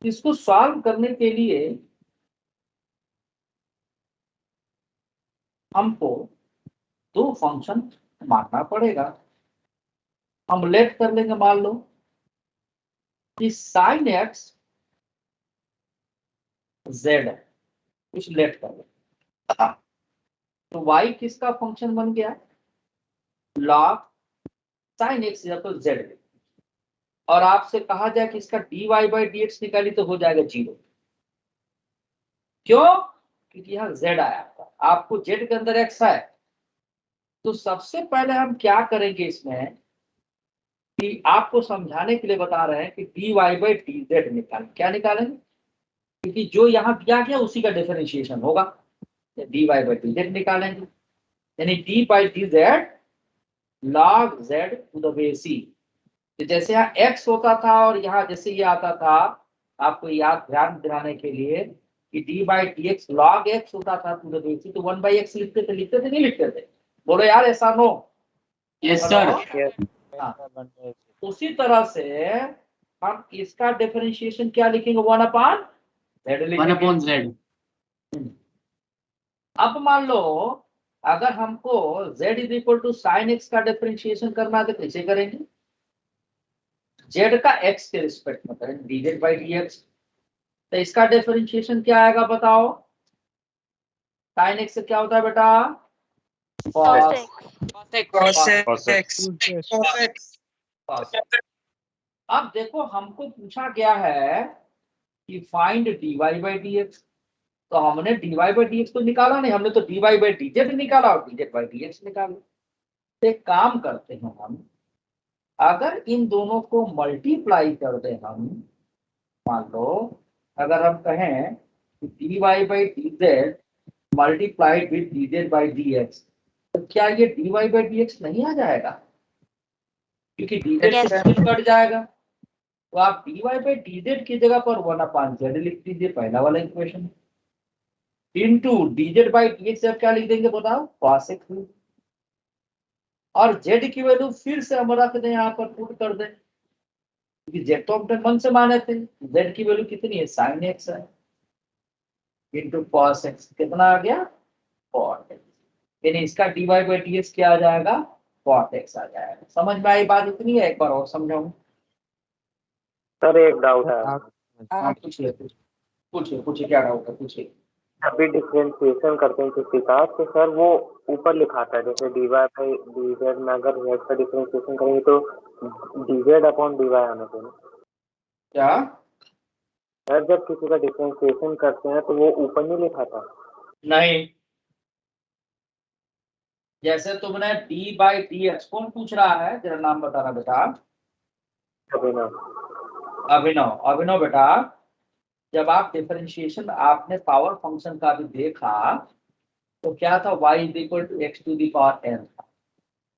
इसको सॉल्व करने के लिए हमको दो फंक्शन मानना पड़ेगा। हम लेट कर लेंगे, मान लो कि sin x z है, कुछ लेट कर ले, तो y किसका फंक्शन बन गया, log sin x तो z, और आपसे कहा जाए कि इसका dy बाई dx निकाली तो हो जाएगा 0। क्यों? क्योंकि यहाँ z आया था, आपको z के अंदर x है। तो सबसे पहले हम क्या करेंगे इसमें कि आपको समझाने के लिए बता रहे हैं कि dy बाई dz निकालें। क्या निकालेंगे? क्योंकि जो यहाँ दिया गया उसी का डिफरेंशिएशन होगा, dy बाई dz निकालेंगे, यानी d by dz log z to the base c। तो जैसे यहाँ x होता था और यहाँ जैसे ये आता था, आपको याद ध्यान दिलाने के लिए कि d by dx log x होता था टू द बेस c, तो 1 बाई x लिखते थे नहीं लिखते थे? बोलो यार, ऐसा नो? Yes sir. हाँ, उसी तरह से हम इसका डिफरेंशिएशन क्या लिखेंगे, 1 अपॉन z। अब मान लो अगर हमको z is equal to sine x का डिफरेंशिएशन करना है तो कैसे करेंगे, z का x के रिस्पेक्ट में करेंगे, dz बाई dx। तो इसका डिफरेंशिएशन क्या आएगा बताओ, साइन एक्स से क्या होता है बेटा, cos x। अब देखो हमको पूछा गया है कि फाइंड dy बाई dx, तो हमने dy बाई dx तो निकाला नहीं, हमने तो dy बाई dz निकाला और dz बाई dx निकाला। तो एक काम करते हैं हम, अगर इन दोनों को मल्टीप्लाई कर दें हम, मान लो अगर हम कहें कि dy by dz multiplied with dz by dx, तो क्या ये dy बाई dx नहीं आ जाएगा? क्योंकि dz से कुछ कट जाएगा, तो आप dy बाई dz की जगह पर 1 अपॉन z लिख दीजिए, पहला वाला equation, into dz by dx अब क्या लिख देंगे बताओ, cos x, और z की वैल्यू फिर से हम रख दें यहाँ पर, पुट कर दें, क्योंकि z तो अपने मन से माने थे, z की वैल्यू कितनी है, sin x है, इनटू cos x, कितना आ गया, cot x, यानी इसका dy बाई dx क्या आ जाएगा, cot x आ जाएगा। समझ में आई बात? इतनी है, एक बार और समझाऊं? सर एक डाउट है, हाँ पूछिए पूछिए क्या डाउट है, पूछिए। अभी डिफरेंशिएशन करते हैं किसी का, तो सर वो ऊपर लिखाता है, जैसे dy बाई dz में अगर z का डिफरेंशिएशन करेंगे तो dz अपॉन dy आना चाहिए। क्या सर जब किसी का डिफरेंशिएशन करते हैं तो वो ऊपर नहीं लिखाता? नहीं, जैसे तुमने d बाई dx, कौन पूछ रहा है, जरा नाम बताना बेटा। अभिनव बेटा, जब आप डिफरेंशिएशन आपने पावर फंक्शन का भी देखा तो क्या था, y is equal to x to the power n था,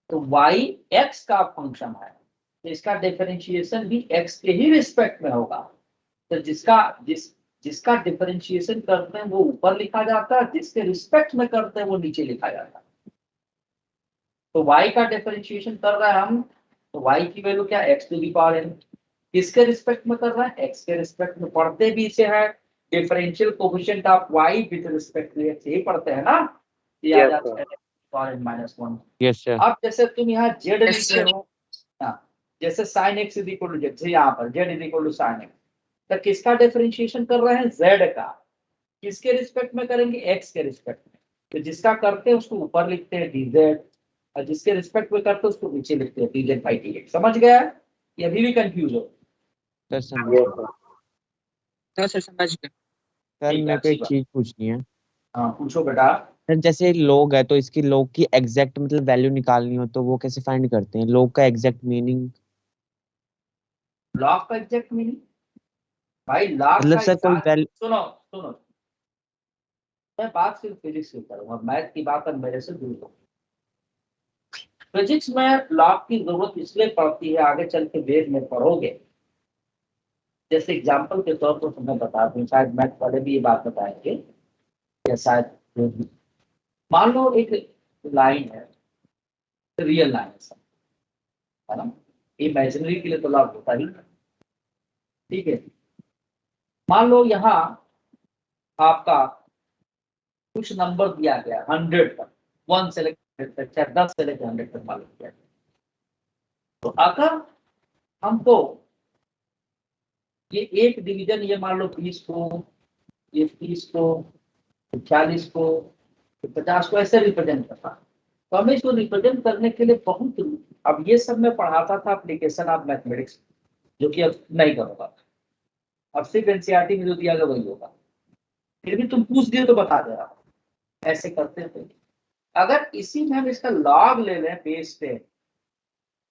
तो y x का फंक्शन है, तो इसका डिफरेंशिएशन भी x के ही रिस्पेक्ट में होगा। तो जिसका डिफरेंशिएशन करते हैं वो ऊपर लिखा जाता है, जिसके रिस्पेक्ट में करते हैं वो नीचे लिखा जाता है। तो y का डिफरेंशिएशन कर रहा है हम, तो y की वैल्यू क्या, x to the power n, किसके रिस्पेक्ट में कर रहा है, x के रिस्पेक्ट में। पढ़ते भी इसे है differential coefficient of y with respect to x, यही पढ़ते हैं ना, दिया जाता है पावर n-1। Yes sir. अब जैसे तुम यहाँ z लिखते हो, जैसे sin x is equal to z, यहाँ पर z is equal to sin x, तो किसका डिफरेंशिएशन कर रहे हैं, z का, किसके रिस्पेक्ट में करेंगे, x के रिस्पेक्ट में। तो जिसका करते हैं उसको ऊपर लिखते हैं dz, और जिसके रिस्पेक्ट में करते हैं उसको नीचे लिखते हैं dz बाई dx। समझ गया? ये अभी भी कंफ्यूज हो? सर समझ सर समझ गए। सर ठीक है, मेरे को अच्छी एक बात। चीज पूछनी है। हाँ पूछो बेटा। सर जैसे लोग है तो इसकी लोग की एग्जैक्ट मतलब वैल्यू निकालनी हो तो वो कैसे फाइंड करते हैं, लोग का एग्जैक्ट मीनिंग? लॉग का एग्जैक्ट मीनिंग, भाई लॉग मतलब का सर कोई वैल्यू, सुनो, मैं बात सिर्फ फिजिक्स की करूंगा, मैथ की बात अब मेरे से दूर हो। फिजिक्स में लॉग की जरूरत इसलिए पड़ती है, आगे चल के वेद में पढ़ोगे। जैसे एग्जाम्पल के तौर पर तुम्हें बता दूं, शायद मैं पहले भी ये बात बताएंगे या शायद मान लो एक लाइन है, रियल लाइन है ना, इमेजिनरी के लिए तो लॉग होता ही, ठीक है। मान लो यहाँ आपका कुछ नंबर दिया गया 100 तक, 1 से लेकर 100 तक, चाहे 10 से लेकर 100 तक मालूम किया गया। तो अगर हमको ये एक डिवीजन, ये मान लो 20 को, ये 30 को, 40 को, 50 को ऐसे रिप्रेजेंट करता, तो हमें इसको रिप्रेजेंट करने के लिए बहुत, अब ये सब मैं पढ़ाता था एप्लीकेशन ऑफ मैथमेटिक्स, जो कि अब नहीं करूँगा, अब सिर्फ एनसीईआरटी में जो दिया गया वही होगा। फिर भी तुम पूछ दिए तो बता दे रहा हूँ, ऐसे करते थे। अगर इसी में हम इसका लॉग ले लें बेस पे,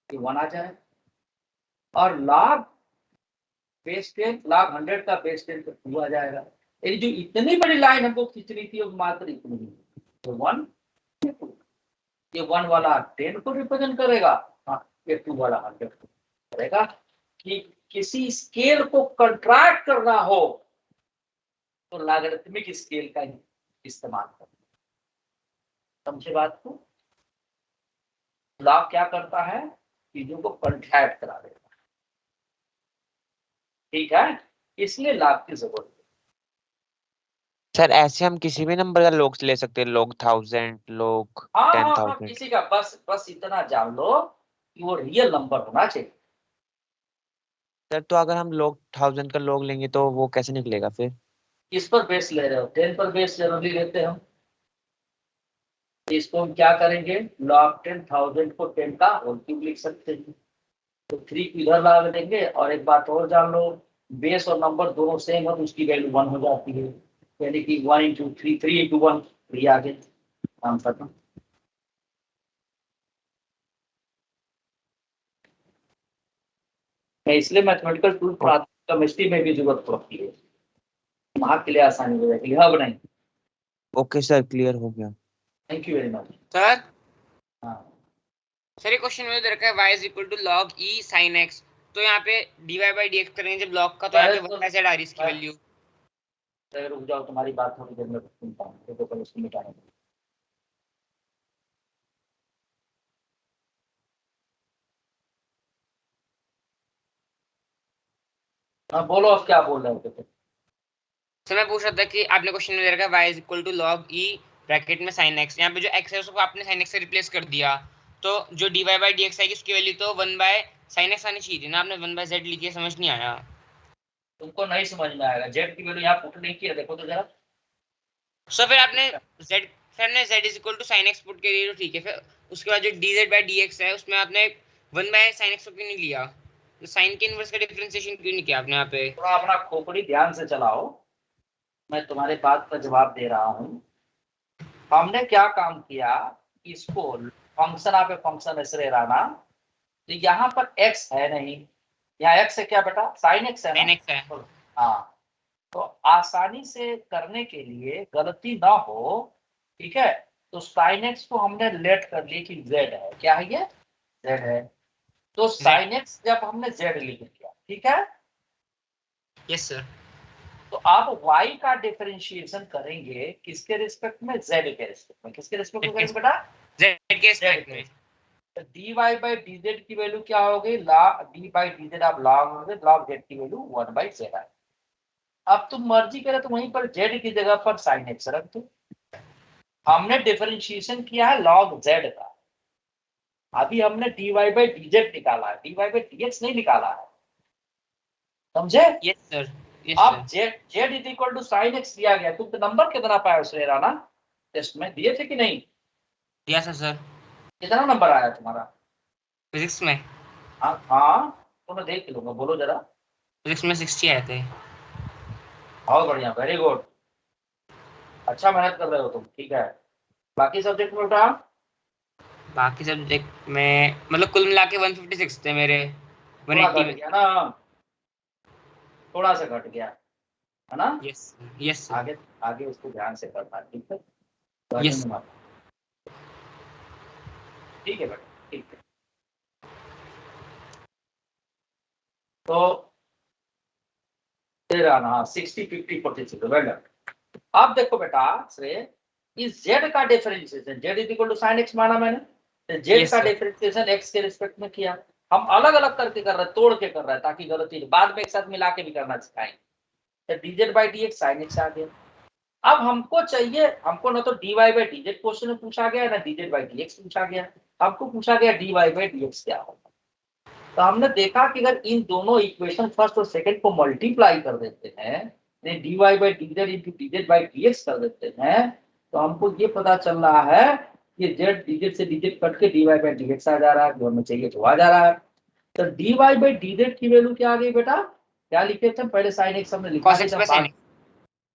1 आ जाए, और लॉग बेस 10, लॉग 100 का बेस 10 तो 2 आ जाएगा। यानी जो इतनी बड़ी लाइन हमको खींचनी थी वो मात्र इतनी, तो 1, ये 1 वाला 10 को रिप्रेजेंट करेगा, हाँ, ये 2 वाला 100 को करेगा। कि किसी स्केल को कंट्रैक्ट करना हो तो लॉगरिथमिक स्केल का इस्तेमाल करना। समझे बात को? लॉग क्या करता है, चीजों को कंट्रैक्ट करा देता है, ठीक है, इसलिए लॉग की जरूरत है। सर ऐसे हम किसी भी नंबर का log ले सकते हैं, log 1000, log हाँ 10,000। किसी का, बस इतना जान लो कि वो रियल नंबर होना चाहिए। सर तो अगर हम log 1000 का log लेंगे तो वो कैसे निकलेगा फिर? किस पर बेस ले रहे हो? 10 पर बेस जनरली लेते हैं हम। इसको हम क्या करेंगे, log 10,000 को 10 का होल क्यूब लिख सकते हैं, तो 3 को इधर लगा देंगे। और एक बात और जान लो, बेस और नंबर दोनों सेम हो तो उसकी वैल्यू 1 हो जाती है, यानी कि 1 into 3, 3 into 1, 3 आ गए, काम खत्म। मैं इसलिए मैथमेटिकल टूल पढ़ाता हूं, केमिस्ट्री में भी जरूरत पड़ती है, वहां के लिए आसानी हो जाएगी, अब नहीं। ओके सर, क्लियर हो गया। Thank you very much sir. हाँ सर ये क्वेश्चन में दे रखा है y is equal to log e sin x, तो यहाँ पे dy by dx करेंगे जब log का, तो यहाँ पे 1 z आ रही इसकी वैल्यू। रुक जाओ, तुम्हारी बात थोड़ी देर में सुनता हूँ, तो पहले उसको मिटाने दो। हाँ बोलो, अब क्या बोल रहे थे? सर मैं पूछ रहा था कि आपने क्वेश्चन में दे रखा है y is equal to log e bracket में sin x, यहाँ पे जो x है उसको आपने sin x से रिप्लेस कर दिया, तो जो dy by dx है उसकी वैल्यू तो 1 by sin x आनी चाहिए थी ना, आपने 1 by z लिखी है, समझ नहीं आया। तुमको नहीं समझ में आएगा, z की वैल्यू यहाँ पुट नहीं किया, देखो तो जरा। सर फिर आपने z is equal to sin x put के लिए तो ठीक है, फिर उसके बाद जो dz by dx है उसमें आपने 1 by sin x को क्यों नहीं लिया, तो साइन के इनवर्स का डिफरेंशिएशन क्यों नहीं किया आपने यहाँ पे? थोड़ा अपना खोपड़ी ध्यान से चलाओ, मैं तुम्हारे बात का जवाब दे रहा हूँ। हमने क्या काम किया, इसको फंक्शन आप फंक्शन ऐसे रहना, तो यहाँ पर x है नहीं, यहाँ x है क्या बेटा, sin x है ना? sin x है। हाँ, तो आसानी से करने के लिए, गलती ना हो, ठीक है, तो sin x को हमने लेट कर लिया कि z है, क्या है ये, z है, तो sin x जब हमने z लिख दिया, ठीक है, यस सर। तो आप y का डिफरेंशिएशन करेंगे किसके रिस्पेक्ट में, z के रिस्पेक्ट में। किसके रिस्पेक्ट में करेंगे बेटा, z के रिस्पेक्ट में। तो dy by dz की वैल्यू क्या होगी, d by dz आप log z की वैल्यू 1 by z है। अब तुम मर्जी करे तो वहीं पर z की जगह पर sin x रख दो। हमने डिफरेंशिएशन किया है log z का, अभी हमने dy by dz निकाला है, dy by dx नहीं निकाला है, समझे? Yes sir. अब z is equal to sin x दिया गया, तुम तो नंबर कितना पाए उसने राना, टेस्ट में दिए थे कि नहीं? दिया सर। कितना नंबर आया तुम्हारा फिजिक्स में? हाँ तो मैं देख लूंगा, बोलो जरा। फिजिक्स में 60 आए थे। बहुत बढ़िया, वेरी गुड, अच्छा मेहनत कर रहे हो तुम, ठीक है। बाकी सब्जेक्ट में उठा, बाकी सब्जेक्ट में मतलब कुल मिला के 156 थे मेरे, थोड़ा 180 घट में। गया ना, थोड़ा सा घट गया है ना? यस आगे आगे उसको ध्यान से करना, ठीक है? यस ठीक है बेटा। ठीक है, तो तेरा ना 60 50 46 वेल डन। अब देखो बेटा श्रेय, इस z का differentiation z is equal to sin x माना मैंने, तो z Yes, का sir. डिफरेंशिएशन x के रिस्पेक्ट में किया। हम अलग अलग करके कर रहे हैं, तोड़ के कर रहे हैं ताकि गलती नहीं, बाद में एक साथ मिला के भी करना सिखाएंगे। तो dz by dx sin x आ गया। अब हमको चाहिए, हमको ना तो dy by dz क्वेश्चन में पूछा गया ना dz by dx पूछा गया, हमको पूछा गया dy by dx क्या होगा। तो हमने देखा कि अगर इन दोनों इक्वेशन फर्स्ट और सेकंड को मल्टीप्लाई कर देते हैं, dy by dz into dz by dx कर देते हैं, तो हमको ये पता चल रहा है कि z dz से dz कट के dy by dx आ जा रहा है, जो हमें चाहिए तो आ जा रहा है। तो dy by dz की वैल्यू क्या आ गई बेटा, क्या लिखे थे पहले sin x हमने लिखा Cos x plus sin x.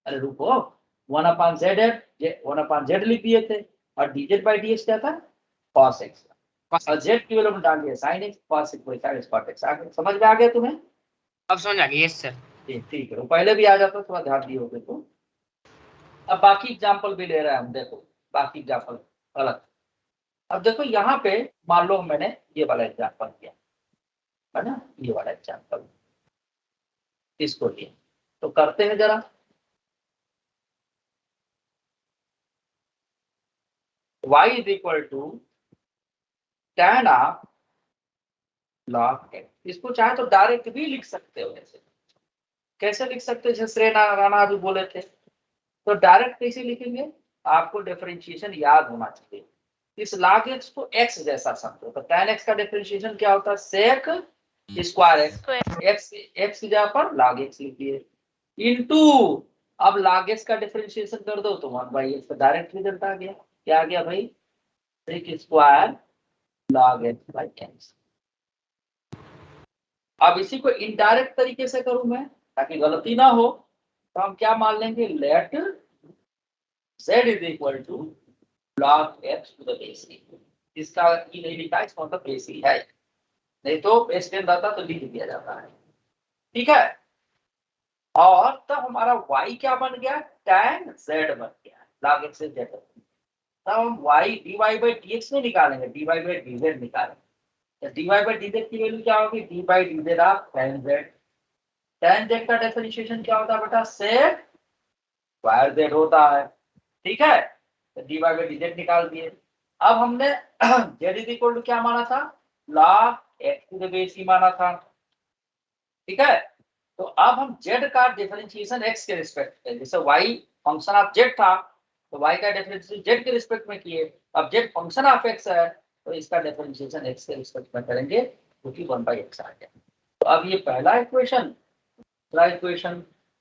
अरे रुको, 1/z है, 1/z लिख दिए थे, और dz by dx क्या था, cos x, और z की वैल्यू में डाल दिया sin x, cos x sin x cot x। आगे समझ में आ गया तुम्हें? अब समझ आ गया। Yes sir. ठीक है, वो पहले भी आ जाता, थोड़ा ध्यान दिए होगे तो। अब बाकी एग्जांपल भी ले रहे हैं हम, देखो बाकी एग्जांपल अलग। अब देखो यहाँ पे मान लो मैंने ये वाला एग्जांपल किया है ना, ये वाला एग्जांपल इसको लिया, तो करते हैं जरा। y is equal to tan of log x, इसको चाहे तो डायरेक्ट भी लिख सकते हो। ऐसे कैसे लिख सकते हो, जैसे श्रेय राणा अभी बोले थे, तो डायरेक्ट कैसे लिखेंगे, आपको डिफरेंशिएशन याद होना चाहिए। इस log x को x जैसा समझो, तो tan x का डिफरेंशिएशन क्या होता है, sec स्क्वायर x, x की जगह पर log x लिखिए, इनटू अब log x का डिफरेंशिएशन कर दो तो 1/x, तो डायरेक्ट रिजल्ट आ गया। क्या आ गया भाई, sec square log x by x। अब इसी को इनडायरेक्ट तरीके से करूं मैं ताकि गलती ना हो, तो हम क्या मान लेंगे, let z is equal to log x to the base e। इसका ई नहीं लिखा, इसका मतलब बेस ही है, नहीं तो बेस 10 रहता तो लिख दिया जाता है। ठीक है, और तब हमारा y क्या बन गया, tan z बन गया, log x से z। तब हम y dy by dx नहीं निकालेंगे, dy by dz निकालेंगे। dy by dz की वैल्यू क्या होगी, dy by dz of tan z। tan z का डिफरेंशिएशन क्या होता है बेटा, sec स्क्वायर z होता है। ठीक है, तो dy by dz निकाल दिए। अब हमने z इज इक्वल टू क्या माना था, log x to the base e माना था। ठीक है, तो अब हम z का डिफरेंशिएशन x के रिस्पेक्ट में, जैसे y फंक्शन ऑफ z था तो y का डिफरेंशिएशन z के रिस्पेक्ट में किए, अब z फंक्शन ऑफ x है तो इसका डिफरेंशिएशन x के रिस्पेक्ट में करेंगे, क्योंकि 1/x आ गया। तो अब ये पहला इक्वेशन,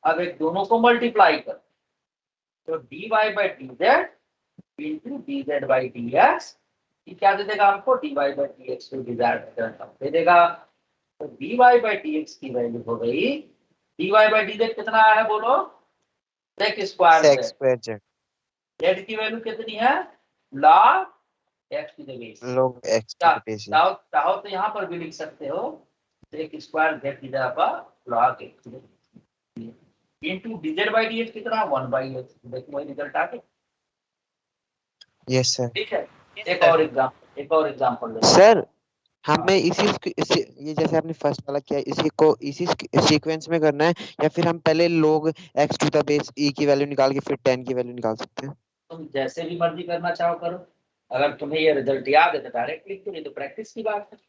अब एक दोनों को मल्टीप्लाई कर, तो dy by dz into dz by dx, ये क्या दे देगा हमको, dy by dx को डिजायर्ड दे देगा। तो dy by dx की वैल्यू हो गई, dy by dz कितना है बोलो, sec स्क्वायर z। z की वैल्यू कितनी है, log x to the base, log x to the base e। चाहो तो यहाँ पर भी लिख सकते हो, sec स्क्वायर z की जगह पर log x to the base into dz by dx कितना, 1/x। देखो वही रिजल्ट आ गया। Yes sir. ठीक है, एक और एग्जांपल ले सर हमें इसी ये जैसे आपने फर्स्ट वाला किया, इसी को इसी सीक्वेंस में करना है, या फिर हम पहले log x to the base e की वैल्यू निकाल के फिर tan की वैल्यू निकाल सकते हैं? तुम जैसे भी मर्जी करना चाहो करो, अगर तुम्हें ये रिजल्ट याद है तो डायरेक्ट लिख दो, नहीं तो प्रैक्टिस की बात है।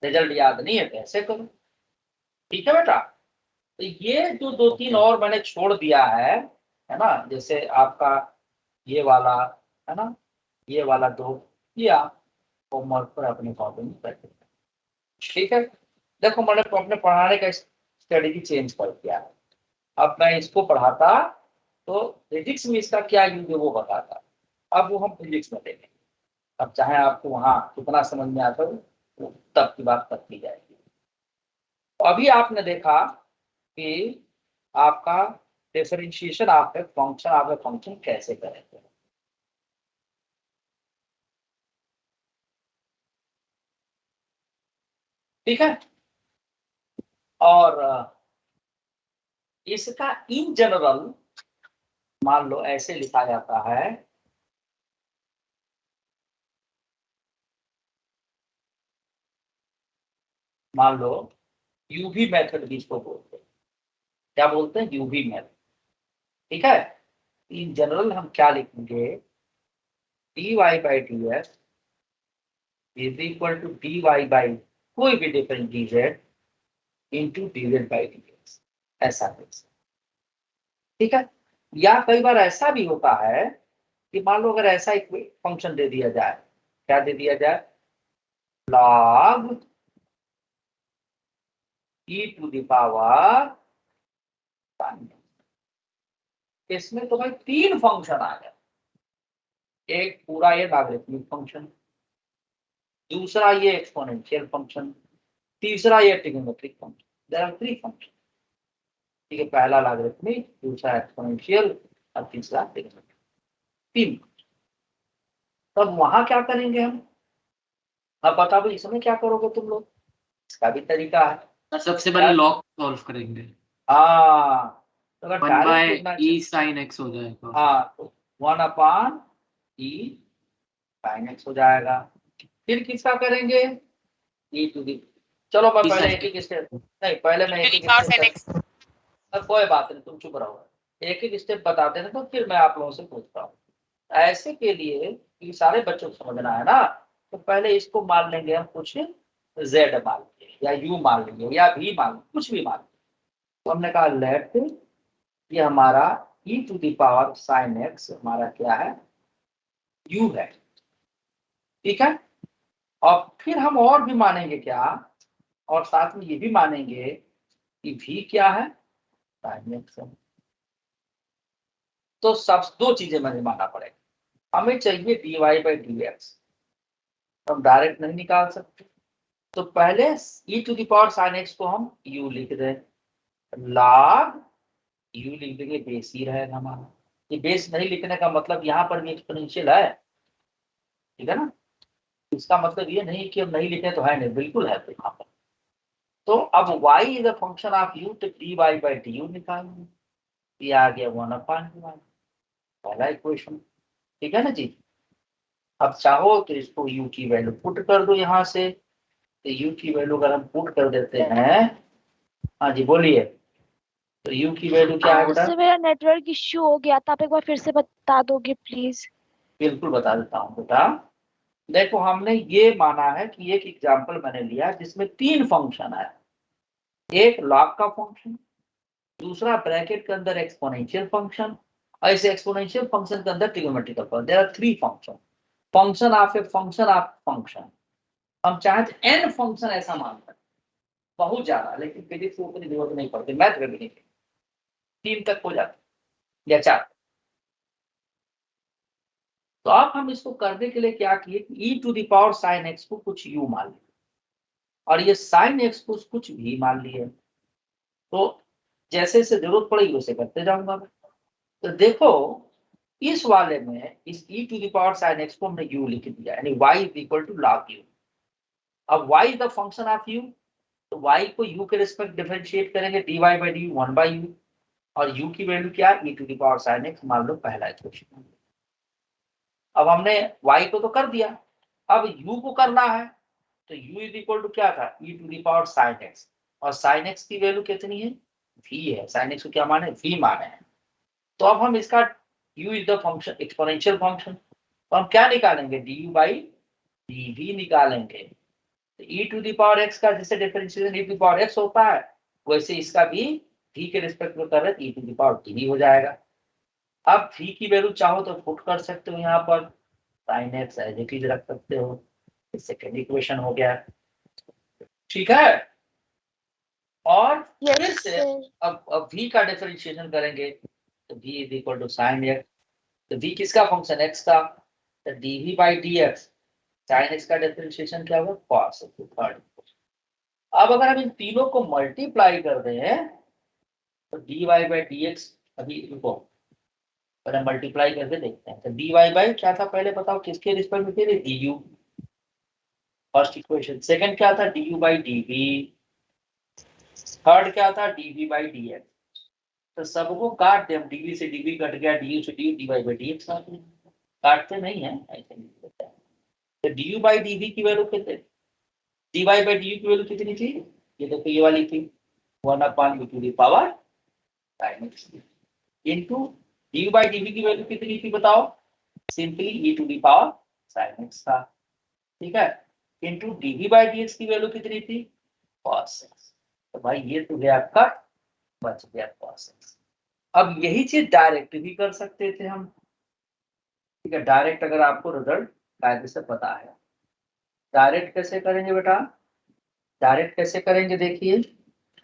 रिजल्ट याद नहीं है तो ऐसे करो। ठीक है बेटा, तो ये जो 2-3 और मैंने छोड़ दिया है ना, जैसे आपका ये वाला है ना, ये वाला 2, ये आप होमवर्क पर अपने कॉपी में प्रैक्टिस। ठीक है, देखो मैंने अपने पढ़ाने का स्ट्रेटेजी चेंज कर दिया है। अब मैं इसको पढ़ाता तो फिजिक्स में इसका क्या यूज है वो बताता, अब वो हम फिजिक्स में देखेंगे। अब चाहे आपको वहां कितना समझ में आता हो तब की बात तब की जाएगी। तो अभी आपने देखा कि आपका डिफरेंशिएशन आप फंक्शन कैसे करेंगे। ठीक है, और इसका इन जनरल मान लो ऐसे लिखा जाता है, मान लो यूवी मेथड भी इसको बोलते हैं। क्या बोलते हैं? UV method. ठीक है, इन जनरल हम क्या लिखेंगे? dy by d x is equal to dy by कोई भी difference dz into dz by dx, ऐसा है। ठीक है, या कई बार ऐसा भी होता है कि मान लो अगर ऐसा एक फंक्शन दे दिया जाए, क्या दे दिया जाए? log e to the power, इसमें तो भाई 3 फंक्शन आ गए। एक पूरा ये लॉगरिथमिक फंक्शन, दूसरा ये एक्सपोनेंशियल फंक्शन, तीसरा ये trigonometric function. There are 3 function. ठीक है, पहला लॉगरिथमिक, दूसरा एक्सपोनेंशियल और तीसरा ट्रिग्नोमेट्रिक, 3। तब वहां क्या करेंगे हम? अब बताओ इसमें क्या करोगे तुम लोग? इसका भी तरीका है। सबसे पहले लॉग सॉल्व करेंगे। हाँ, तो अगर 1 by direct e sin x हो जाएगा। हाँ, तो 1/e sin x हो जाएगा। फिर किसका करेंगे? e टू दी, चलो मैं पहले एक एक स्टेप, नहीं पहले मैं एक एक स्टेप, कोई बात नहीं, तुम चुप रहो, एक एक स्टेप बता देना, तो फिर मैं आप लोगों से पूछता हूँ। ऐसे के लिए कि सारे बच्चों को समझना है ना, तो पहले इसको मान लेंगे हम कुछ z मान लेंगे, या u मान लेंगे, या v मान लेंगे, कुछ भी मान लेंगे। तो हमने कहा लेट ये हमारा e to the power sin x हमारा क्या है? u है। ठीक है, और फिर हम और भी मानेंगे क्या? और साथ में ये भी मानेंगे कि v क्या है? sin x है। तो सब 2 चीजें मैंने मानना पड़ेगा। हमें चाहिए dy बाई डी एक्स, हम डायरेक्ट नहीं निकाल सकते, तो पहले e to the power sin x को हम u लिख दें, log u लिख देंगे, बेस ही रहेगा हमारा। ये बेस नहीं लिखने का मतलब यहाँ पर भी एक्सपोनेंशियल है, ठीक है ना? इसका मतलब ये नहीं कि हम नहीं लिखे तो है नहीं, बिल्कुल है। तो यहाँ पर तो अब y is a function of u, तो dy बाई डी यू निकालेंगे, ये आ गया 1/1, पहला इक्वेशन। ठीक है ना जी? अब चाहो तो इसको u की वैल्यू पुट कर दो यहाँ से, तो u की वैल्यू अगर हम पुट कर देते हैं, हाँ जी बोलिए, तो u की वैल्यू क्या है बेटा? मेरा नेटवर्क इश्यू हो गया था, आप एक बार फिर से बता दोगे प्लीज? बिल्कुल बता देता हूँ बेटा। देखो हमने ये माना है कि एक एग्जांपल मैंने लिया जिसमें 3 फंक्शन है, एक लॉग का फंक्शन, दूसरा ब्रैकेट के अंदर एक्सपोनेंशियल फंक्शन, और इस एक्सपोनेंशियल फंक्शन के अंदर trigonometrical function. There are 3 function, function of a function of function. हम चाहे तो n फंक्शन ऐसा मान सकते, बहुत ज्यादा, लेकिन फिजिक्स को उतनी जरूरत नहीं पड़ती, मैथ में भी नहीं, 3 तक हो जाता या 4। तो अब हम इसको करने के लिए क्या किए, e to the power sin x को कुछ u मान लिया, और ये sin x को कुछ v मान लिए। तो जैसे जैसे जरूरत पड़ेगी वैसे करते जाऊंगा मैं। तो देखो इस वाले में इस e to the power sin x को हमने u लिख दिया, यानी y is equal to log u। अब y is the function of u, तो y को u के रिस्पेक्ट डिफरेंशिएट करेंगे, dy बाई डी 1/u, और u की वैल्यू क्या है? e to the power sin x मान लो, पहला इक्वेशन। अब हमने y को तो कर दिया, अब u को करना है, तो u इज इक्वल टू क्या था? e to the power sin x, और sin x की वैल्यू कितनी है? v है। sin x को क्या माने? v माने हैं। तो अब हम इसका u is the function, exponential function, तो हम क्या निकालेंगे? du बाई dv निकालेंगे। तो e to the power x का जैसे differentiation e to the power x होता है, वैसे इसका भी v के रिस्पेक्ट में कर रहे e to the power dv हो जाएगा। अब v की वैल्यू चाहो तो पुट कर सकते हो यहाँ पर, sin x as it is रख सकते हो, सेकेंड इक्वेशन हो गया। ठीक है, और फिर से अब v का डिफरेंशिएशन करेंगे, तो v is equal to sin x, तो v किसका फंक्शन? x का, तो dv by dx, sin x का डिफरेंशिएशन क्या होगा? cos x, third. अब अगर हम इन तीनों को मल्टीप्लाई कर दें, तो dy बाई dx, अभी रुको पहले मल्टीप्लाई करके देखते हैं। तो dy बाई क्या था पहले बताओ, किसके रिस्पेक्ट में थे? du, first equation. सेकंड क्या था? du by dv। थर्ड क्या था? dv by dx। तो सबको काट दे हम, dv से dv कट गया, du से du, dy बाई dx काटते नहीं है ऐसे नहीं। तो du बाई dv की वैल्यू कितने? dy बाई डी की वैल्यू कितनी थी? ये देखो ये वाली थी 1/e⁻⁴ sin x into dy by D की वैल्यू कितनी थी बताओ? सिंपली e⁻ sin x था, ठीक है, इनटू dv बाई dx की वैल्यू कितनी थी? cos x। तो भाई ये तो गया आपका, बच गया cos x। अब यही चीज डायरेक्ट भी कर सकते थे हम, ठीक है, डायरेक्ट अगर आपको रिजल्ट कायदे से पता है। डायरेक्ट कैसे करेंगे बेटा? डायरेक्ट कैसे करेंगे देखिए,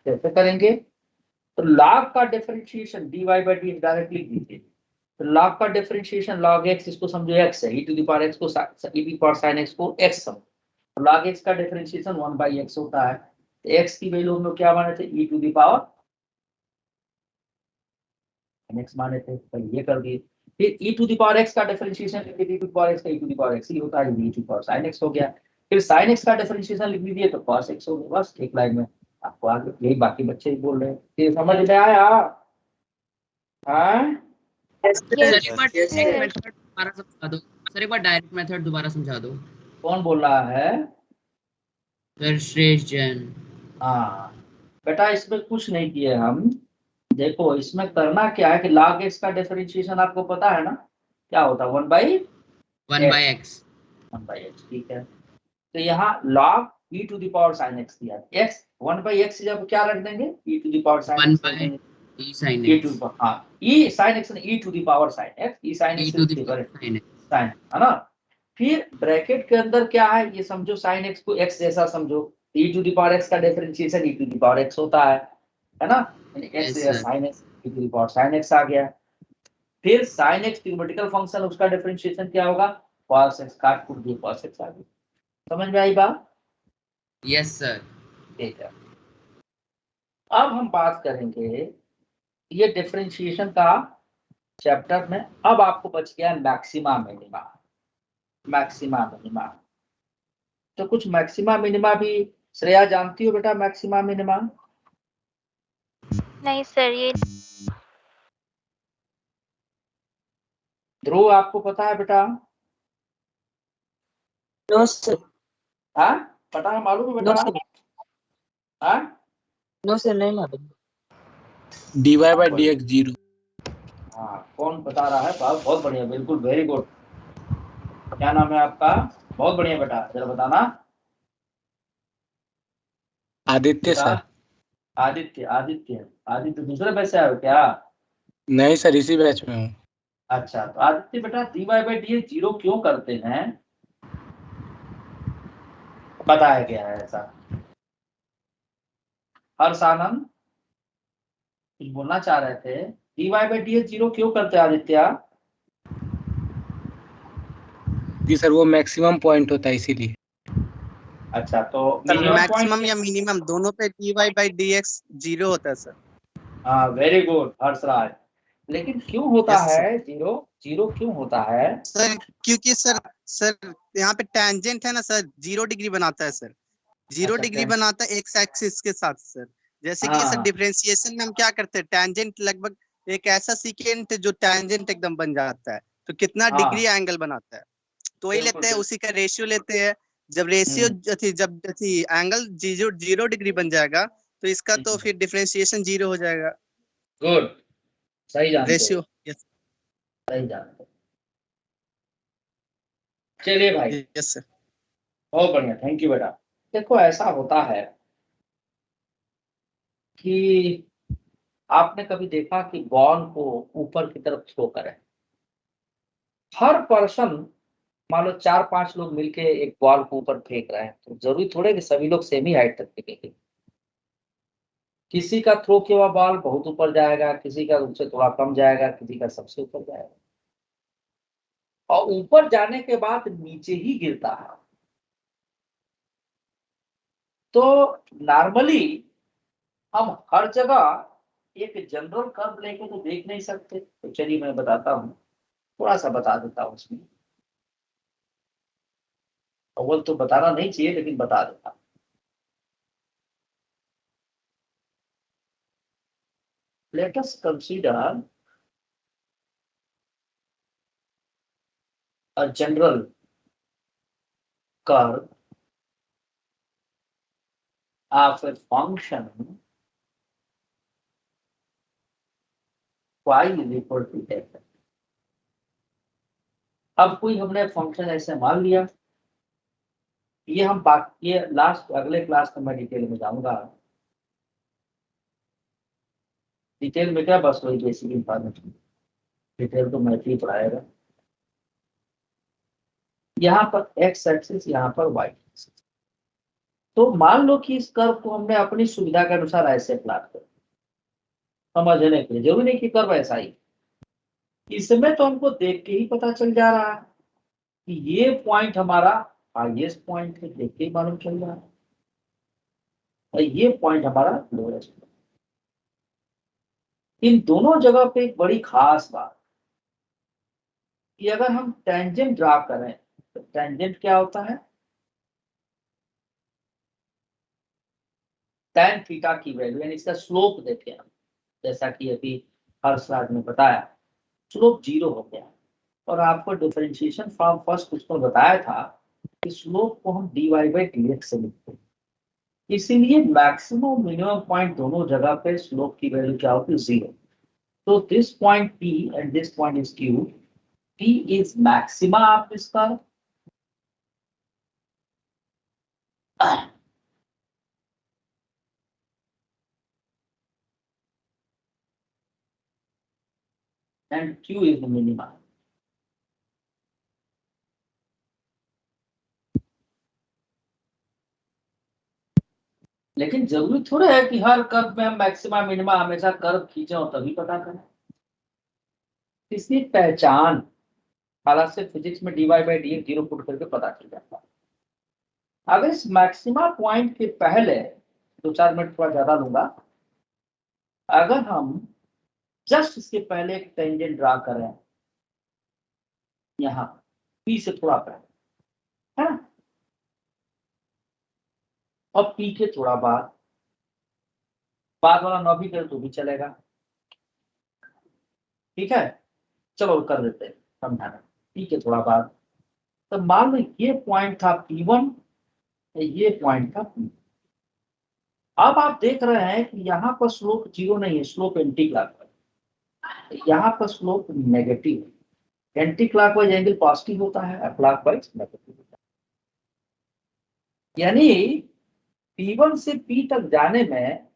कैसे करेंगे? तो log का differentiation dy by D direct लिख दीजिए। तो log का डिफरेंशिएशन log x, इसको समझो x है, e⁻x को e⁻sin x को x समझो। log x का डिफरेंशिएशन 1/x होता है। तो x की वैल्यू हम लोग क्या माने थे? e⁻x माने थे, तो ये कर दिए। फिर e⁻x का डिफरेंशिएशन लिख दिए, e⁻x का e⁻x ही होता है, e⁻sin x हो गया। फिर sin x का डिफरेंशिएशन लिख दीजिए तो cos x हो गया। बस एक लाइन में आपको आगे यही, बाकी बच्चे ही बोल रहे हैं। ये समझ में आया? हाँ सर एक बार डायरेक्ट मेथड दोबारा समझा दो। सर एक बार डायरेक्ट मेथड दोबारा समझा दो। कौन बोल रहा है? सर श्रेष्ठ जैन। हाँ बेटा, इसमें कुछ नहीं किए हम। देखो इसमें करना क्या है कि log x का डिफरेंशिएशन आपको पता है ना क्या होता है? 1/x। 1/x, ठीक है। तो यहाँ log e⁻sin x दिया है। x 1/x जब क्या रख देंगे? e⁻sin x रख देंगे। e sin x। हाँ, e sin x e⁻sin x, e sin x sin, है ना। फिर ब्रैकेट के अंदर क्या है? ये समझो sin x को x जैसा समझो, e⁻x का डिफरेंशिएशन e⁻x होता है ना, x sin x e⁻sin x आ गया। फिर sin x थ्योरेटिकल फंक्शन, उसका डिफरेंशिएशन क्या होगा? cos x, काट कुट दिए cos x आ गया। समझ में आई बात? Yes sir. ठीक है, अब हम बात करेंगे ये डिफरेंशिएशन का चैप्टर में। अब आपको बच गया मैक्सिमा मिनिमा। मैक्सिमा मिनिमा, तो कुछ मैक्सिमा मिनिमा भी श्रेया जानती हो बेटा? मैक्सिमा मिनिमा नहीं सर, ये ध्रुव आपको पता है बेटा? No sir. हाँ पता है, मालूम है बेटा? हाँ नो सर, नहीं मालूम। dy by dx 0। हाँ, कौन बता रहा है? बहुत बढ़िया, बिल्कुल, वेरी गुड। क्या नाम है आपका? बहुत बढ़िया बेटा, जरा बताना। आदित्य सर। आदित्य, आदित्य, आदित्य दूसरे बैच से आए हो क्या? नहीं सर, इसी बैच में हूँ। अच्छा, तो आदित्य बेटा dy बाई डी 0 क्यों करते हैं? बताया गया है ऐसा। हर्षानंद कुछ बोलना चाह रहे थे, dy बाई डी 0 क्यों करते हैं आदित्य? जी सर, वो मैक्सिमम पॉइंट होता है इसीलिए। अच्छा, तो मैक्सिमम या मिनिमम दोनों पे dy बाई dx 0 होता है सर। हाँ वेरी गुड हर्षराज। लेकिन क्यों होता Yes, है जीरो? जीरो क्यों होता है? सर क्योंकि सर यहाँ पे टेंजेंट है ना सर, 0 डिग्री बनाता है सर। 0 अच्छा, डिग्री बनाता है एक्स एक्सिस के साथ सर। जैसे कि हाँ, सर डिफरेंशिएशन में हम क्या करते हैं, टेंजेंट लगभग एक ऐसा सीकेंट जो टेंजेंट एकदम बन जाता है, तो कितना हाँ, डिग्री एंगल बनाता है, तो वही बिल्कुल, लेते हैं, उसी का रेशियो लेते हैं। जब रेशियो जब एंगल 0 डिग्री बन जाएगा तो इसका तो फिर डिफरेंशिएशन 0 हो जाएगा। गुड, सही जानते हो, रेशियो। सही जानते हो। चलिए भाई, यस सर। बहुत बढ़िया, थैंक यू बेटा। देखो ऐसा होता है कि आपने कभी देखा कि बॉल को ऊपर की तरफ थ्रो करें? हर पर्सन, मान लो 4-5 लोग मिलके एक बॉल को ऊपर फेंक रहे हैं, तो जरूरी थोड़े कि सभी लोग सेम ही हाइट तक फेंकेंगे। किसी का थ्रो किया हुआ बॉल बहुत ऊपर जाएगा, किसी का उससे थोड़ा कम जाएगा, किसी का सबसे ऊपर जाएगा, और ऊपर जाने के बाद नीचे ही गिरता है। तो नॉर्मली हम हर जगह एक जनरल कर्व लेके तो देख नहीं सकते, तो चलिए मैं बताता हूँ, थोड़ा सा बता देता हूँ इसमें। अव्वल तो बताना नहीं चाहिए लेकिन बता देता हूँ। Let us consider a general curve of a function y is equal to x। अब कोई हमने फंक्शन ऐसे मान लिया, ये हम बाकी लास्ट अगले क्लास में मैं डिटेल में जाऊंगा। डिटेल में क्या, बस वही बेसिक इंफॉर्मेशन, डिटेल तो मैथ ही पढ़ाएगा। यहाँ पर एक्स एक्सिस, यहाँ पर वाई एक्सिस। तो मान लो कि इस कर्व को हमने अपनी सुविधा के अनुसार ऐसे प्लॉट कर, समझने के लिए जरूरी नहीं कि कर्व ऐसा ही। इसमें तो हमको देख के ही पता चल जा रहा है कि ये पॉइंट हमारा हाईएस्ट पॉइंट है, देख के ही मालूम चल रहा है, और ये पॉइंट हमारा लोएस्ट। इन दोनों जगह पे एक बड़ी खास बात कि अगर हम टेंजेंट ड्रा करें तो टेंजेंट क्या होता है, tan थीटा की वैल्यू, यानी इसका स्लोप देखें हम, जैसा कि अभी हर स्लाइड में बताया, स्लोप 0 हो गया। और आपको डिफरेंशिएशन फ्रॉम फर्स्ट क्वेश्चन बताया था कि स्लोप को हम dy/dx से लिखते हैं। इसीलिए मैक्सिमम मिनिमम पॉइंट दोनों जगह पे स्लोप की वैल्यू क्या होती है, 0। तो this point P and this point is Q, P is maxima of this curve and Q is the minima। लेकिन जरूरी थोड़ा है कि हर कर्व में हम मैक्सिमा मिनिमा हमेशा कर्व खींचे और तभी पता करें। इसकी पहचान हालांकि फिजिक्स में dy/dx 0 पुट करके पता चल जाता है। अगर इस मैक्सिमा पॉइंट के पहले 2-4 मिनट थोड़ा ज्यादा लूंगा, अगर हम जस्ट इसके पहले एक टेंजेंट ड्रा करें यहाँ P से थोड़ा पहले, है ना, और P के थोड़ा बाद वाला 9 भी करे तो भी चलेगा, ठीक है। चलो कर देते हैं समझाना। P के थोड़ा बाद, तो मान लो ये पॉइंट था P1, ये पॉइंट था P। अब आप देख रहे हैं कि यहाँ पर स्लोप 0 नहीं है, स्लोप एंटी क्लॉकवाइज, यहाँ पर स्लोप नेगेटिव है। एंटी क्लॉकवाइज एंगल पॉजिटिव होता है, क्लॉकवाइज नेगेटिव होता है। यानी P1 से P तक जाने में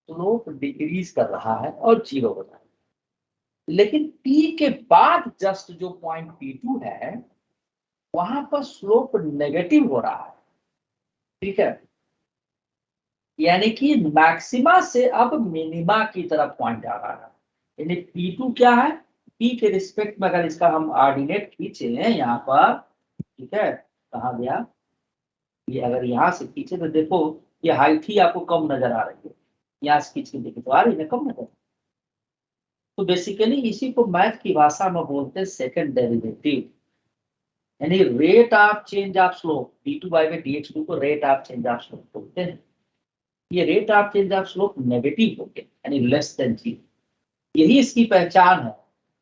स्लोप डिक्रीज कर रहा है और 0 हो रहा है। लेकिन P के बाद जस्ट जो पॉइंट P2 है वहां पर स्लोप नेगेटिव हो रहा है, ठीक है। यानी कि मैक्सिमा से अब मिनिमा की तरफ पॉइंट आ रहा है। यानी P2 क्या है, P के रिस्पेक्ट में अगर इसका हम ऑर्डिनेट खींचे यहाँ पर, ठीक है, कहाँ गया ये, अगर यहाँ से खींचे तो देखो ये हाइट ही आपको कम नजर आ रही है, यहाँ से खींच के देखे तो आ रही है कम नजर। तो बेसिकली इसी को मैथ की भाषा में बोलते हैं सेकंड डेरिवेटिव, यानी rate of change of slope. d2/dx2 को rate of change of slope बोलते हैं। ये rate of change of slope negative हो गया, यानी लेस देन 0। यही इसकी पहचान है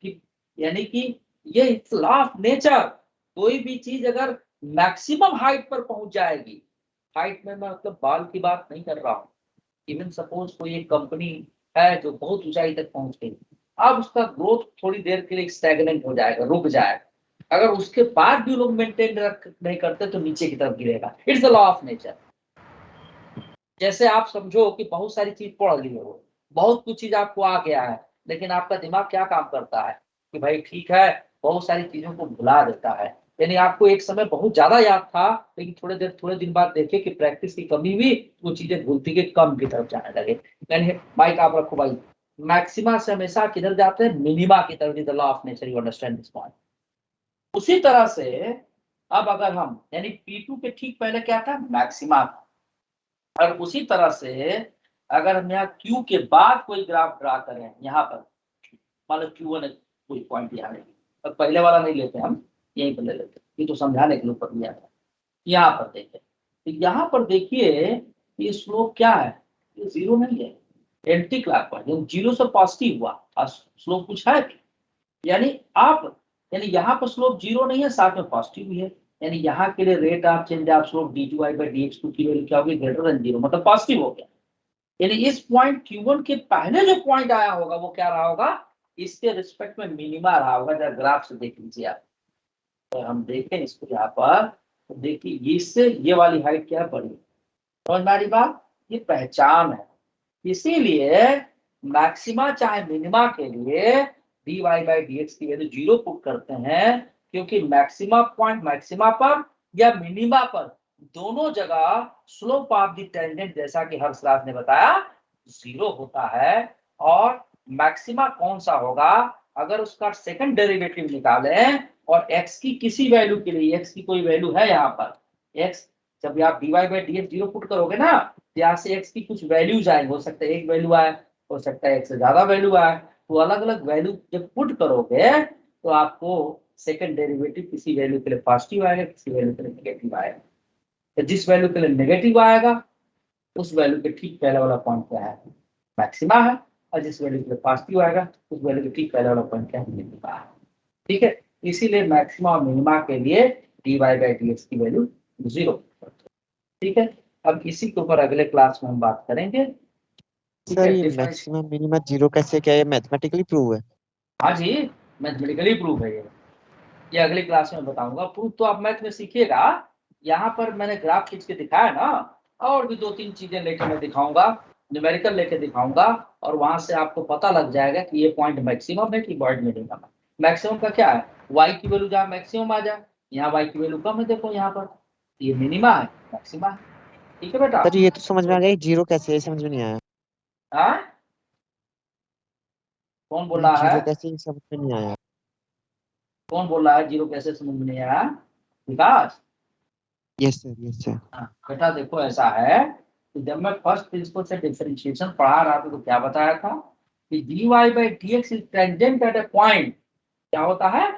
कि यानी कि ये लॉ ऑफ नेचर, कोई भी चीज अगर मैक्सिमम हाइट पर पहुंच जाएगी, हाइट में मैं मतलब बाल की बात नहीं कर रहा हूँ, इवन सपोज कोई एक कंपनी है जो बहुत ऊंचाई तक पहुंच गई, अब उसका ग्रोथ थोड़ी देर के लिए स्टैग्नेंट हो जाएगा, रुक जाएगा, अगर उसके बाद भी लोग मेंटेन नहीं करते तो नीचे की तरफ गिरेगा। It's the law of nature. जैसे आप समझो कि बहुत सारी चीज पढ़ ली हो, बहुत कुछ चीज आपको आ गया है, लेकिन आपका दिमाग क्या काम करता है कि भाई ठीक है बहुत सारी चीजों को भुला देता है। यानी आपको एक समय बहुत ज्यादा याद था, लेकिन थोड़े दिन बाद देखे कि प्रैक्टिस की कमी हुई, वो चीजें भूलती गई, कम की तरफ जाने लगे। यानी माइक आप रखो भाई, मैक्सिमा से हमेशा किधर जाते हैं, मिनिमा की तरफ। The law of nature, you understand this point. उसी तरह से अब अगर हम, यानी P2 के ठीक पहले क्या था, मैक्सिमा था, और उसी तरह से अगर हम यहाँ Q के बाद कोई ग्राफ ड्रा करें, यहाँ पर मान लो Q1 कोई पॉइंट यहाँ लेंगे, अब पहले वाला नहीं लेते हम, यहीं पर ले लेते, ये तो समझाने के लिए ऊपर लिया था। यहाँ पर देखें तो यहाँ पर देखिए ये स्लोप क्या है, ये 0 नहीं है, एंटी क्लॉकवाइज, 0 से पॉजिटिव हुआ और स्लोप कुछ है, यानी आप, यानी यहाँ पर स्लोप 0 नहीं है, साथ में पॉजिटिव भी है। यानी यहाँ के लिए rate of change of slope d2i/dx2 की वैल्यू क्या होगी, ग्रेटर देन 0, मतलब पॉजिटिव हो गया। यानी इस पॉइंट Q1 के पहले जो पॉइंट आया होगा वो क्या रहा होगा, इसके रिस्पेक्ट में मिनिमा रहा होगा। जरा ग्राफ से देख लीजिए आप, तो हम देखें इसको यहाँ पर, तो देखिए इससे ये वाली हाइट क्या है, बड़ी। समझ में आ रही बात, ये पहचान है। इसीलिए मैक्सिमा चाहे मिनिमा के लिए dy/dx की वैल्यू 0 पुट करते हैं, क्योंकि मैक्सिमा पॉइंट मैक्सिमा पर या मिनिमा पर दोनों जगह स्लोप ऑफ द टेंजेंट, जैसा कि हर्षराज ने बताया, 0 होता है। और मैक्सिमा कौन सा होगा, अगर उसका सेकंड डेरिवेटिव निकालें और x की किसी वैल्यू के लिए, x की कोई वैल्यू है यहाँ पर, x जब आप dy/dx 0 पुट करोगे ना, यहाँ से x की कुछ वैल्यूज आए, हो सकता है एक वैल्यू आए, हो सकता है एक से ज्यादा वैल्यू आए, तो अलग अलग वैल्यू जब पुट करोगे तो आपको सेकंड डेरिवेटिव किसी वैल्यू के लिए पॉजिटिव आएगा, किसी वैल्यू के लिए नेगेटिव आएगा। तो जिस वैल्यू के लिए नेगेटिव आएगा उस वैल्यू के ठीक पहले वाला पॉइंट क्या है, मैक्सिमा है, और जिस वैल्यू के लिए पॉजिटिव आएगा उस वैल्यू के ठीक पहले वाला पॉइंट क्या है, मिनिमा है। ठीक है, इसीलिए मैक्सिमा और मिनिमा के लिए dy/dx की वैल्यू 0। ठीक है, अब इसी के ऊपर अगले क्लास में हम बात करेंगे। सर ये मैक्सिमम मिनिमम 0 कैसे, क्या ये मैथमेटिकली प्रूव है? हाँ जी, मैथमेटिकली प्रूव है ये अगली क्लास में बताऊंगा। प्रूफ तो आप मैथ में सीखिएगा, यहाँ पर मैंने ग्राफ खींच के दिखाया ना, और भी 2-3 चीजें लेके मैं दिखाऊंगा, न्यूमेरिकल लेके दिखाऊंगा, और वहां से आपको पता लग जाएगा कि ये पॉइंट मैक्सिमम है कि पॉइंट मिनिमम है। मैक्सिमम का क्या है, y की वैल्यू जहाँ मैक्सिमम आ जाए, यहाँ y की वैल्यू कम है, देखो यहाँ पर ये मिनिमा है, मैक्सिमा है। ठीक है बेटा, सर ये तो समझ में आ गया, 0 कैसे है समझ में नहीं आया। कौन बोल रहा है, 0 कैसे समझ में नहीं आया। कौन बोल रहा है 0 कैसे समझ में नहीं आया, विकास? Yes sir. बेटा देखो ऐसा है कि जब मैं फर्स्ट प्रिंसिपल से डिफरेंशिएशन पढ़ा रहा था तो क्या बताया था कि dy/dx is tangent at A point, क्या होता है,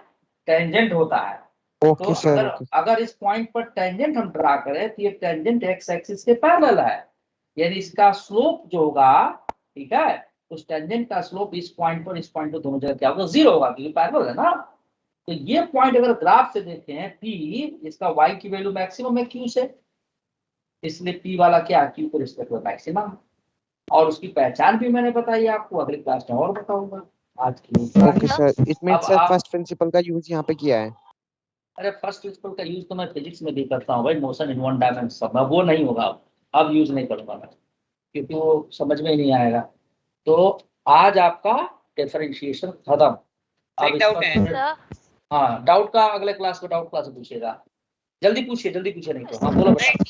टेंजेंट होता है। ओके सर, अगर इस पॉइंट पर टेंजेंट हम ड्रा करें तो ये टेंजेंट x एक्सिस के पैरेलल है, यानी इसका स्लोप जो होगा, ठीक है, उस टेंजेंट का स्लोप इस पॉइंट पर दोनों जगह क्या होगा, 0 होगा, क्योंकि पैरेलल है ना। तो ये पॉइंट अगर ग्राफ से देखें P, इसका y की वैल्यू मैक्सिमम है Q से, इसलिए P वाला क्या है, Q को रिस्पेक्ट में मैक्सिमम, और उसकी पहचान भी मैंने बताई आपको, अगली क्लास में और बताऊंगा। आज की okay sir, it means sir first principle का यूज यहाँ पे किया है। अरे फर्स्ट प्रिंसिपल का यूज तो मैं फिजिक्स में भी करता हूँ भाई, मोशन इन वन डायमेंशन, वो नहीं होगा, अब यूज नहीं करूंगा मैं, क्योंकि वो समझ में ही नहीं आएगा। तो आज आपका डिफरेंशिएशन खत्म। हाँ, डाउट का अगले क्लास में डाउट क्लास पूछिएगा, जल्दी पूछिए नहीं तो। हाँ बोलो बेटा।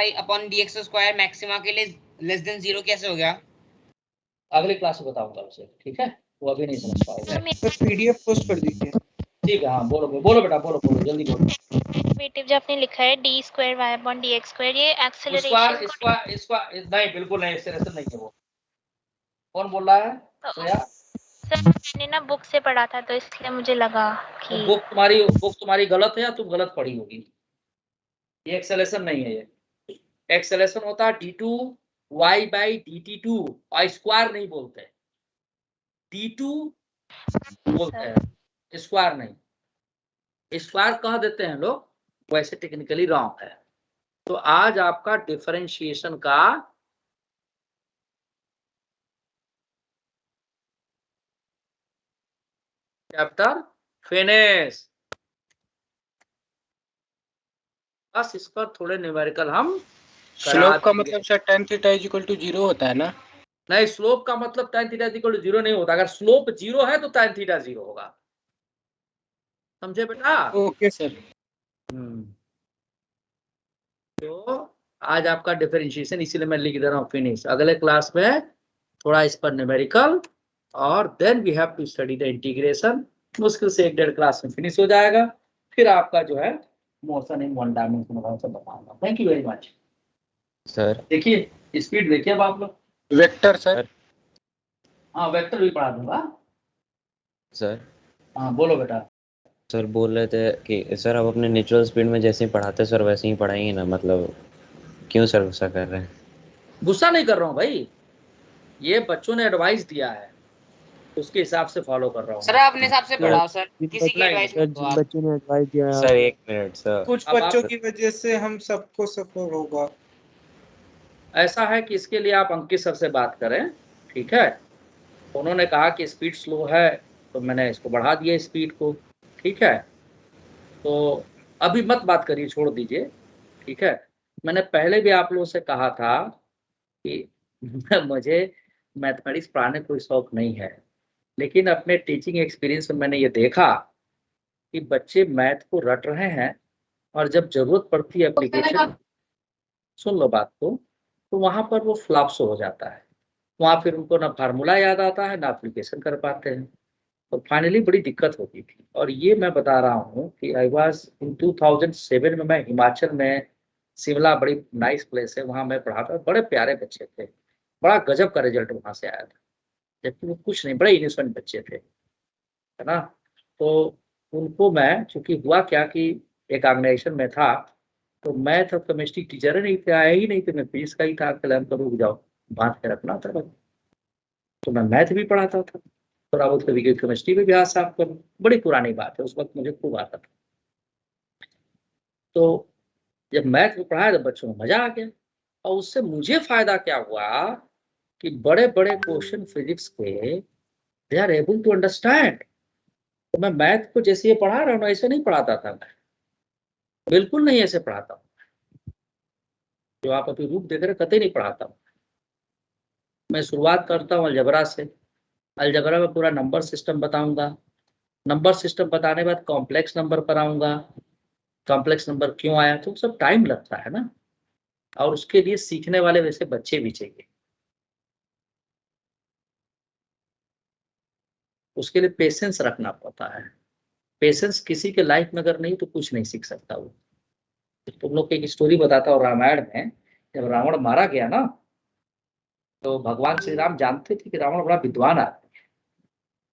d2y/dx² मैक्सिमा के लिए लेस देन 0 कैसे हो गया, अगले क्लास में बताऊंगा उसे, ठीक है, वो अभी नहीं समझ पाएगा। सर पीडीएफ पोस्ट कर दीजिए। ठीक है, हाँ बोलो बेटा, बोलो जल्दी बोलो। डेरिवेटिव जो आपने लिखा है d2y/dx², ये एक्सेलरेशन इसका नहीं, बिल्कुल नहीं, एक्सेलरेशन नहीं है वो। कौन बोल रहा है? सर मैंने ना बुक से पढ़ा था तो इसलिए मुझे लगा कि बुक तुम्हारी गलत है या तुम गलत पढ़ी होगी। ये एक्सेलरेशन नहीं है, ये एक्सेलरेशन होता है d2y/dt2, और स्क्वायर नहीं बोलते, d2 बोलते हैं, स्क्वायर नहीं, स्क्वायर कह देते हैं लोग, वैसे टेक्निकली रॉन्ग है। तो आज आपका डिफरेंशिएशन का चैप्टर फिनिश। बस इस पर थोड़े न्यूमेरिकल हम स्लोप का मतलब सर tan थीटा = 0 होता है ना? नहीं, स्लोप का मतलब tan थीटा = 0 नहीं होता। अगर स्लोप 0 है तो tan थीटा 0 होगा, समझे बेटा? Okay sir. तो आज आपका डिफरेंशिएशन इसीलिए मैं लिख दे रहा हूँ फिनिश। अगले क्लास में थोड़ा इस पर न्यूमेरिकल, और then we have to study the integration. मुश्किल से 1-1.5 क्लास में फिनिश हो जाएगा, फिर आपका जो है मोशन इन वन डायमेंशन बताऊंगा। Thank you very much sir. देखिए स्पीड देखिए अब आप लोग। Vector sir? हाँ, वेक्टर भी पढ़ा दूंगा सर। हाँ बोलो बेटा। सर बोल रहे थे कि सर अब अपने नेचुरल स्पीड में जैसे ही पढ़ाते सर वैसे ही पढ़ाएंगे ना, मतलब क्यों सर गुस्सा कर रहे हैं? गुस्सा नहीं कर रहा हूँ भाई, ये बच्चों ने एडवाइस दिया है, उसके हिसाब से फॉलो कर रहा हूँ। सर अपने हिसाब से पढ़ाओ सर, किसी की एडवाइस सर मत दो जिन आप। बच्चों ने एडवाइस दिया सर एक मिनट सर, कुछ अब बच्चों आप- की वजह से हम सबको सफर होगा। ऐसा है कि इसके लिए आप अंकित सर से बात करें, ठीक है। उन्होंने कहा कि स्पीड स्लो है तो मैंने इसको बढ़ा दिया स्पीड को, ठीक है। तो अभी मत बात करिए, छोड़ दीजिए, ठीक है। मैंने पहले भी आप लोगों से कहा था कि मुझे मैथमेटिक्स पढ़ाने कोई शौक नहीं है, लेकिन अपने टीचिंग एक्सपीरियंस में मैंने ये देखा कि बच्चे मैथ को रट रहे हैं और जब जरूरत पड़ती है एप्लीकेशन, सुन लो बात को, तो वहां पर वो फ्लॉप्स हो जाता है। वहां फिर उनको ना फार्मूला याद आता है ना एप्लीकेशन कर पाते हैं, तो फाइनली बड़ी दिक्कत होती थी। और ये मैं बता रहा हूँ कि आई वाज इन 2007 में, मैं हिमाचल में, शिमला बड़ी नाइस प्लेस है, वहाँ मैं पढ़ाता, बड़े प्यारे बच्चे थे, बड़ा गजब का रिजल्ट वहाँ से आया था, जबकि वो कुछ नहीं, बड़े इनोसेंट बच्चे थे, है ना। तो उनको मैं, चूंकि हुआ क्या कि एक ऑर्गेनाइजेशन में था, तो मैथ और केमिस्ट्री टीचर नहीं थे, आए ही नहीं थे, मैं फिजिक्स का ही था, कलम को रुक जाओ, बांध के रखना था बस। तो मैं मैथ भी पढ़ाता था, थोड़ा बहुत कभी कभी केमिस्ट्री में भी हाथ साफ करूँ, बड़ी पुरानी बात है, उस वक्त मुझे खूब आता था। तो जब मैथ को पढ़ाया तो बच्चों में मजा आ गया, और उससे मुझे फायदा क्या हुआ कि बड़े बड़े क्वेश्चन फिजिक्स के they are able to understand. तो मैं मैथ को जैसे ये पढ़ा रहा हूँ ऐसे नहीं पढ़ाता था मैं, बिल्कुल नहीं ऐसे पढ़ाता हूँ, जो आप अभी रूप देख रहे कतई नहीं पढ़ाता हूँ। मैं शुरुआत करता हूँ अलजबरा से, अलजबरा में पूरा नंबर सिस्टम बताऊंगा, नंबर सिस्टम बताने के बाद कॉम्प्लेक्स नंबर पर आऊंगा, कॉम्प्लेक्स नंबर क्यों आया, तो सब टाइम लगता है ना, और उसके लिए सीखने वाले वैसे बच्चे भी चाहिए, उसके लिए पेशेंस रखना पड़ता है। पेशेंस किसी के लाइफ में अगर नहीं तो कुछ नहीं सीख सकता वो। तुम लोग को एक स्टोरी बताता हूँ, रामायण में जब रावण मारा गया ना, तो भगवान श्री राम जानते थे कि रावण बड़ा विद्वान आदमी है,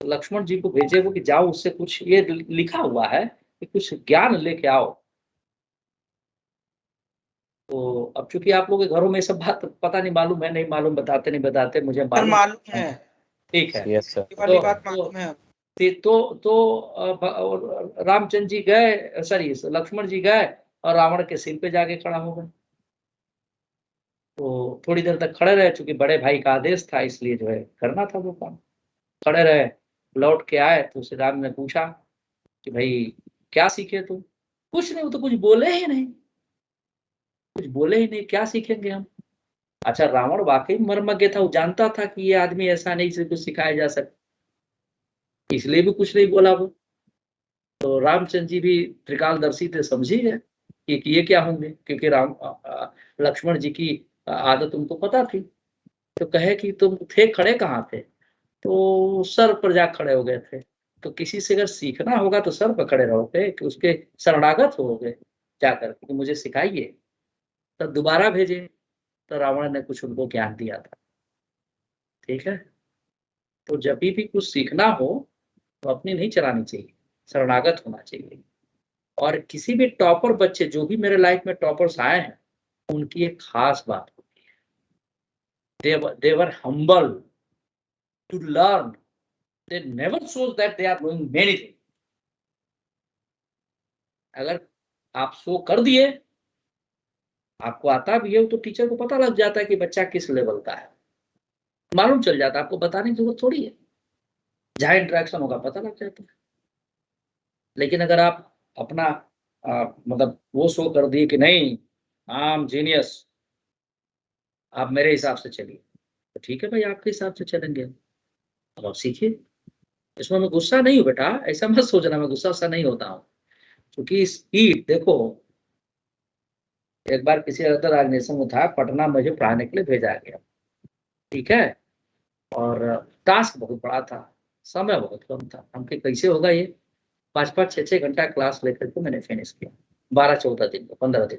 तो लक्ष्मण जी को भेजे वो कि जाओ उससे कुछ, ये लिखा हुआ है कि कुछ ज्ञान लेके आओ। तो अब चूंकि आप लोगों के घरों में सब बात पता नहीं, मालूम है नहीं मालूम, बताते नहीं बताते, मुझे मालूम है, ठीक है। यस सर, ये वाली बात मालूम है। तो रामचंद्र जी गए, सॉरी लक्ष्मण जी गए और रावण के सिर पे जाके खड़ा हो गए। तो थोड़ी देर तक खड़े रहे, चूंकि बड़े भाई का आदेश था इसलिए जो है करना था वो काम, खड़े रहे। लौट के आए तो श्री राम ने पूछा कि भाई क्या सीखे तुम? कुछ नहीं, वो तो कुछ बोले ही नहीं, कुछ बोले ही नहीं, क्या सीखेंगे हम? अच्छा, रावण वाकई मर्मज्ञ था, वो जानता था कि ये आदमी ऐसा नहीं से कुछ सिखाया जा सकता, इसलिए भी कुछ नहीं बोला वो। तो रामचंद्र जी भी त्रिकालदर्शी थे, समझ ही गए कि ये क्या होंगे, क्योंकि लक्ष्मण जी की आदत उनको पता थी। तो कहे कि तुम थे खड़े कहाँ थे? तो सर पर जा खड़े हो गए थे। तो किसी से अगर सीखना होगा तो सर पर खड़े रहोगे कि उसके शरणागत होगे जाकर कि मुझे सिखाइए। तो दोबारा भेजे तो रावण ने कुछ उनको ज्ञान दिया था, ठीक है। तो जब भी कुछ सीखना हो तो अपनी नहीं चलानी चाहिए, शरणागत होना चाहिए। और किसी भी टॉपर बच्चे, जो भी मेरे लाइफ में टॉपर्स आए हैं, उनकी एक खास बात होती है, they were humble to learn, they never shows that they are knowing many things। अगर आप शो कर दिए, आपको आता भी है, तो टीचर को पता लग जाता है कि बच्चा किस लेवल का है, मालूम चल जाता है, आपको बताने की जरूरत थोड़ी है, जहां इंटरेक्शन होगा पता लग जाता है। लेकिन अगर आप अपना मतलब वो शो कर दिए कि नहीं आई एम जीनियस, आप मेरे हिसाब से चलिए, तो ठीक है भाई, आपके हिसाब से चलेंगे, अब आप सीखिए। इसमें मैं गुस्सा नहीं हूँ बेटा, ऐसा मत सोचना मैं गुस्सा नहीं होता हूँ, क्योंकि स्पीड देखो, एक बार किसी अदर ऑर्गेनाइजेशन में था, पटना मुझे पढ़ाने के लिए भेजा गया, ठीक है, और टास्क बहुत बड़ा था, समय बहुत कम था, हमके कैसे होगा ये, 5-5, 6-6 घंटा क्लास लेकर के मैंने फिनिश किया, 12-14 दिन, 15 दिन।